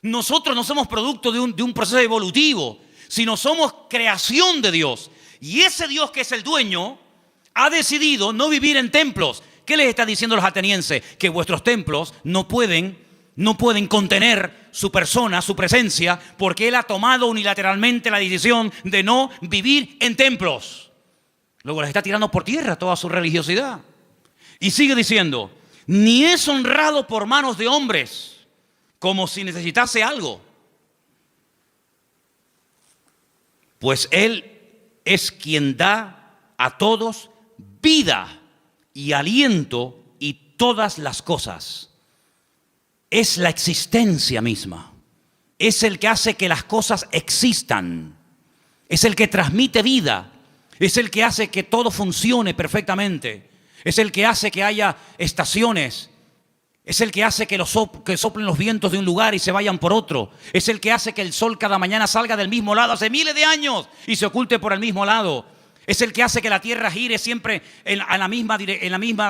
Nosotros no somos producto de un proceso evolutivo, sino somos creación de Dios. Y ese Dios que es el dueño ha decidido no vivir en templos. ¿Qué les está diciendo a los atenienses? Que vuestros templos no pueden contener su persona, su presencia, porque Él ha tomado unilateralmente la decisión de no vivir en templos. Luego les está tirando por tierra toda su religiosidad. Y sigue diciendo, ni es honrado por manos de hombres, como si necesitase algo. Pues Él es quien da a todos vida y aliento y todas las cosas. Es la existencia misma. Es el que hace que las cosas existan. Es el que transmite vida. Es el que hace que todo funcione perfectamente. Es el que hace que haya estaciones. Es el que hace que soplen los vientos de un lugar y se vayan por otro. Es el que hace que el sol cada mañana salga del mismo lado hace miles de años y se oculte por el mismo lado. Es el que hace que la tierra gire siempre en la misma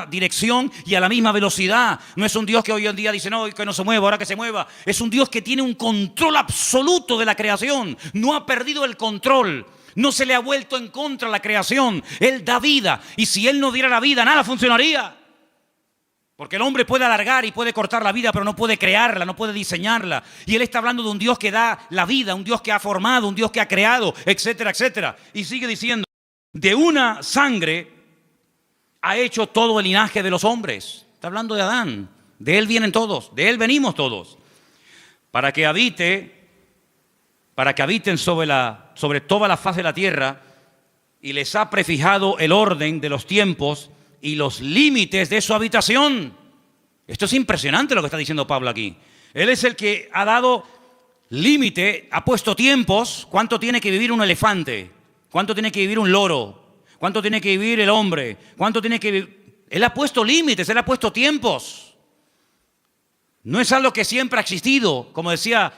dirección y a la misma velocidad. No es un Dios que hoy en día dice, no, que no se mueva, ahora que se mueva. Es un Dios que tiene un control absoluto de la creación. No ha perdido el control. No se le ha vuelto en contra la creación. Él da vida. Y si Él no diera la vida, nada funcionaría. Porque el hombre puede alargar y puede cortar la vida, pero no puede crearla, no puede diseñarla. Y Él está hablando de un Dios que da la vida, un Dios que ha formado, un Dios que ha creado, etcétera, etcétera. Y sigue diciendo, de una sangre ha hecho todo el linaje de los hombres. Está hablando de Adán. De él vienen todos, de él venimos todos. Para que habiten sobre toda la faz de la tierra, y les ha prefijado el orden de los tiempos y los límites de su habitación. Esto es impresionante lo que está diciendo Pablo aquí. Él es el que ha dado límite, ha puesto tiempos. ¿Cuánto tiene que vivir un elefante? ¿Cuánto tiene que vivir un loro? ¿Cuánto tiene que vivir el hombre? ¿Cuánto tiene que vivir? Él ha puesto límites, Él ha puesto tiempos. No es algo que siempre ha existido, como decía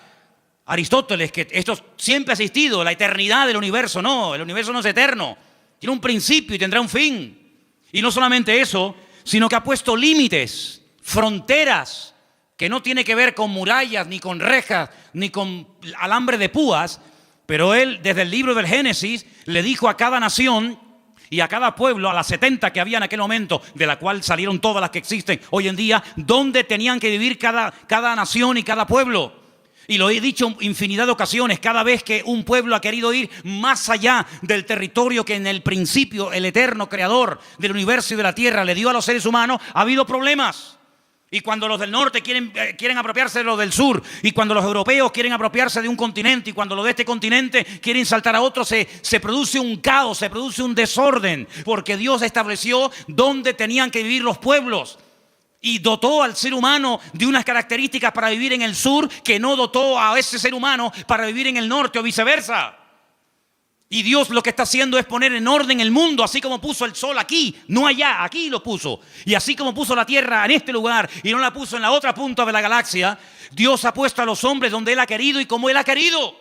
Aristóteles, que esto siempre ha existido, la eternidad del universo. No, el universo no es eterno. Tiene un principio y tendrá un fin. Y no solamente eso, sino que ha puesto límites, fronteras, que no tiene que ver con murallas, ni con rejas, ni con alambre de púas. Pero él, desde el libro del Génesis, le dijo a cada nación y a cada pueblo, a las 70 que había en aquel momento, de la cual salieron todas las que existen hoy en día, dónde tenían que vivir cada nación y cada pueblo. Y lo he dicho infinidad de ocasiones, cada vez que un pueblo ha querido ir más allá del territorio que en el principio el eterno creador del universo y de la tierra le dio a los seres humanos, ha habido problemas. Y cuando los del norte quieren apropiarse de los del sur, y cuando los europeos quieren apropiarse de un continente, y cuando los de este continente quieren saltar a otro, se produce un caos, se produce un desorden, porque Dios estableció dónde tenían que vivir los pueblos. Y dotó al ser humano de unas características para vivir en el sur que no dotó a ese ser humano para vivir en el norte o viceversa. Y Dios lo que está haciendo es poner en orden el mundo, así como puso el sol aquí, no allá, aquí lo puso. Y así como puso la tierra en este lugar y no la puso en la otra punta de la galaxia, Dios ha puesto a los hombres donde Él ha querido y como Él ha querido.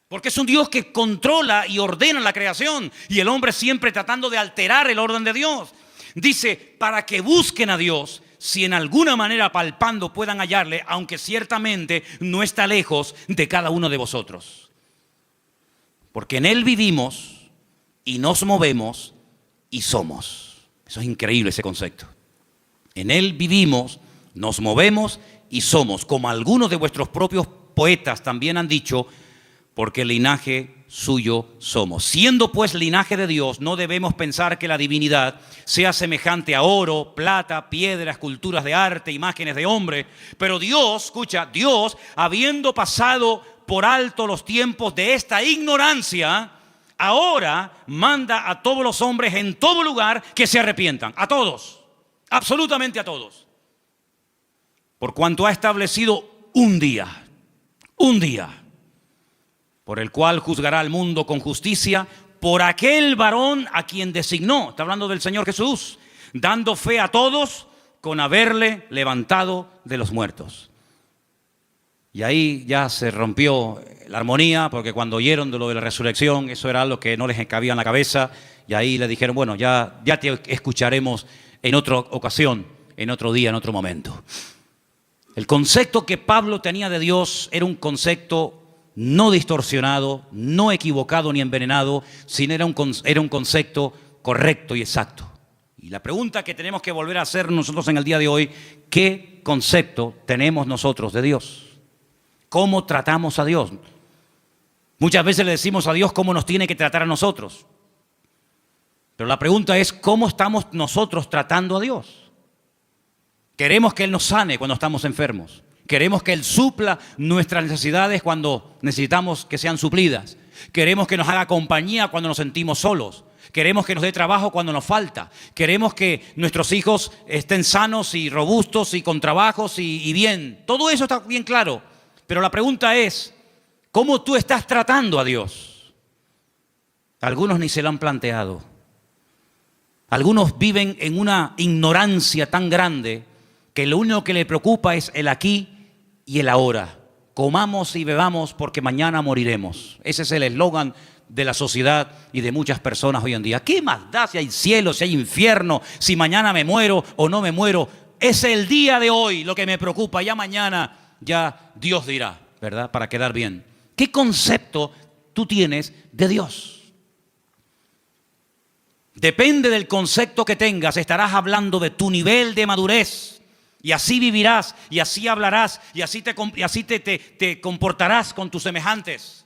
Porque es un Dios que controla y ordena la creación, y el hombre siempre tratando de alterar el orden de Dios. Dice, para que busquen a Dios, si en alguna manera palpando puedan hallarle, aunque ciertamente no está lejos de cada uno de vosotros. Porque en Él vivimos y nos movemos y somos. Eso es increíble, ese concepto. En Él vivimos, nos movemos y somos, como algunos de vuestros propios poetas también han dicho, porque linaje suyo somos. Siendo pues linaje de Dios, no debemos pensar que la divinidad sea semejante a oro, plata, piedra, esculturas de arte, imágenes de hombre. Pero Dios, escucha, Dios, habiendo pasado por alto los tiempos de esta ignorancia, ahora manda a todos los hombres en todo lugar que se arrepientan. A todos, absolutamente a todos. Por cuanto ha establecido un día, por el cual juzgará al mundo con justicia, por aquel varón a quien designó, está hablando del Señor Jesús, dando fe a todos con haberle levantado de los muertos. Y ahí ya se rompió la armonía, porque cuando oyeron de lo de la resurrección, eso era lo que no les cabía en la cabeza, y ahí le dijeron, bueno, ya te escucharemos en otra ocasión, en otro día, en otro momento. El concepto que Pablo tenía de Dios era un concepto no distorsionado, no equivocado ni envenenado, sino era un concepto correcto y exacto. Y la pregunta que tenemos que volver a hacer nosotros en el día de hoy, ¿qué concepto tenemos nosotros de Dios? ¿Cómo tratamos a Dios? Muchas veces le decimos a Dios cómo nos tiene que tratar a nosotros. Pero la pregunta es, ¿cómo estamos nosotros tratando a Dios? Queremos que Él nos sane cuando estamos enfermos. Queremos que Él supla nuestras necesidades cuando necesitamos que sean suplidas. Queremos que nos haga compañía cuando nos sentimos solos. Queremos que nos dé trabajo cuando nos falta. Queremos que nuestros hijos estén sanos y robustos y con trabajos y bien. Todo eso está bien claro. Pero la pregunta es, ¿cómo tú estás tratando a Dios? Algunos ni se lo han planteado. Algunos viven en una ignorancia tan grande que lo único que le preocupa es el aquí y el ahora. Comamos y bebamos porque mañana moriremos. Ese es el eslogan de la sociedad y de muchas personas hoy en día. ¿Qué más da si hay cielo, si hay infierno, si mañana me muero o no me muero? Es el día de hoy lo que me preocupa. Ya mañana, ya Dios dirá, ¿verdad? Para quedar bien. ¿Qué concepto tú tienes de Dios? Depende del concepto que tengas, estarás hablando de tu nivel de madurez. Y así vivirás, y así hablarás, y así te comportarás con tus semejantes.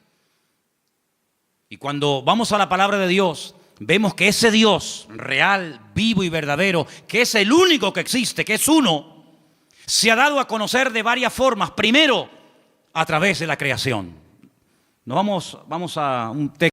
Y cuando vamos a la palabra de Dios, vemos que ese Dios real, vivo y verdadero, que es el único que existe, que es uno, se ha dado a conocer de varias formas. Primero, a través de la creación. Vamos a un texto.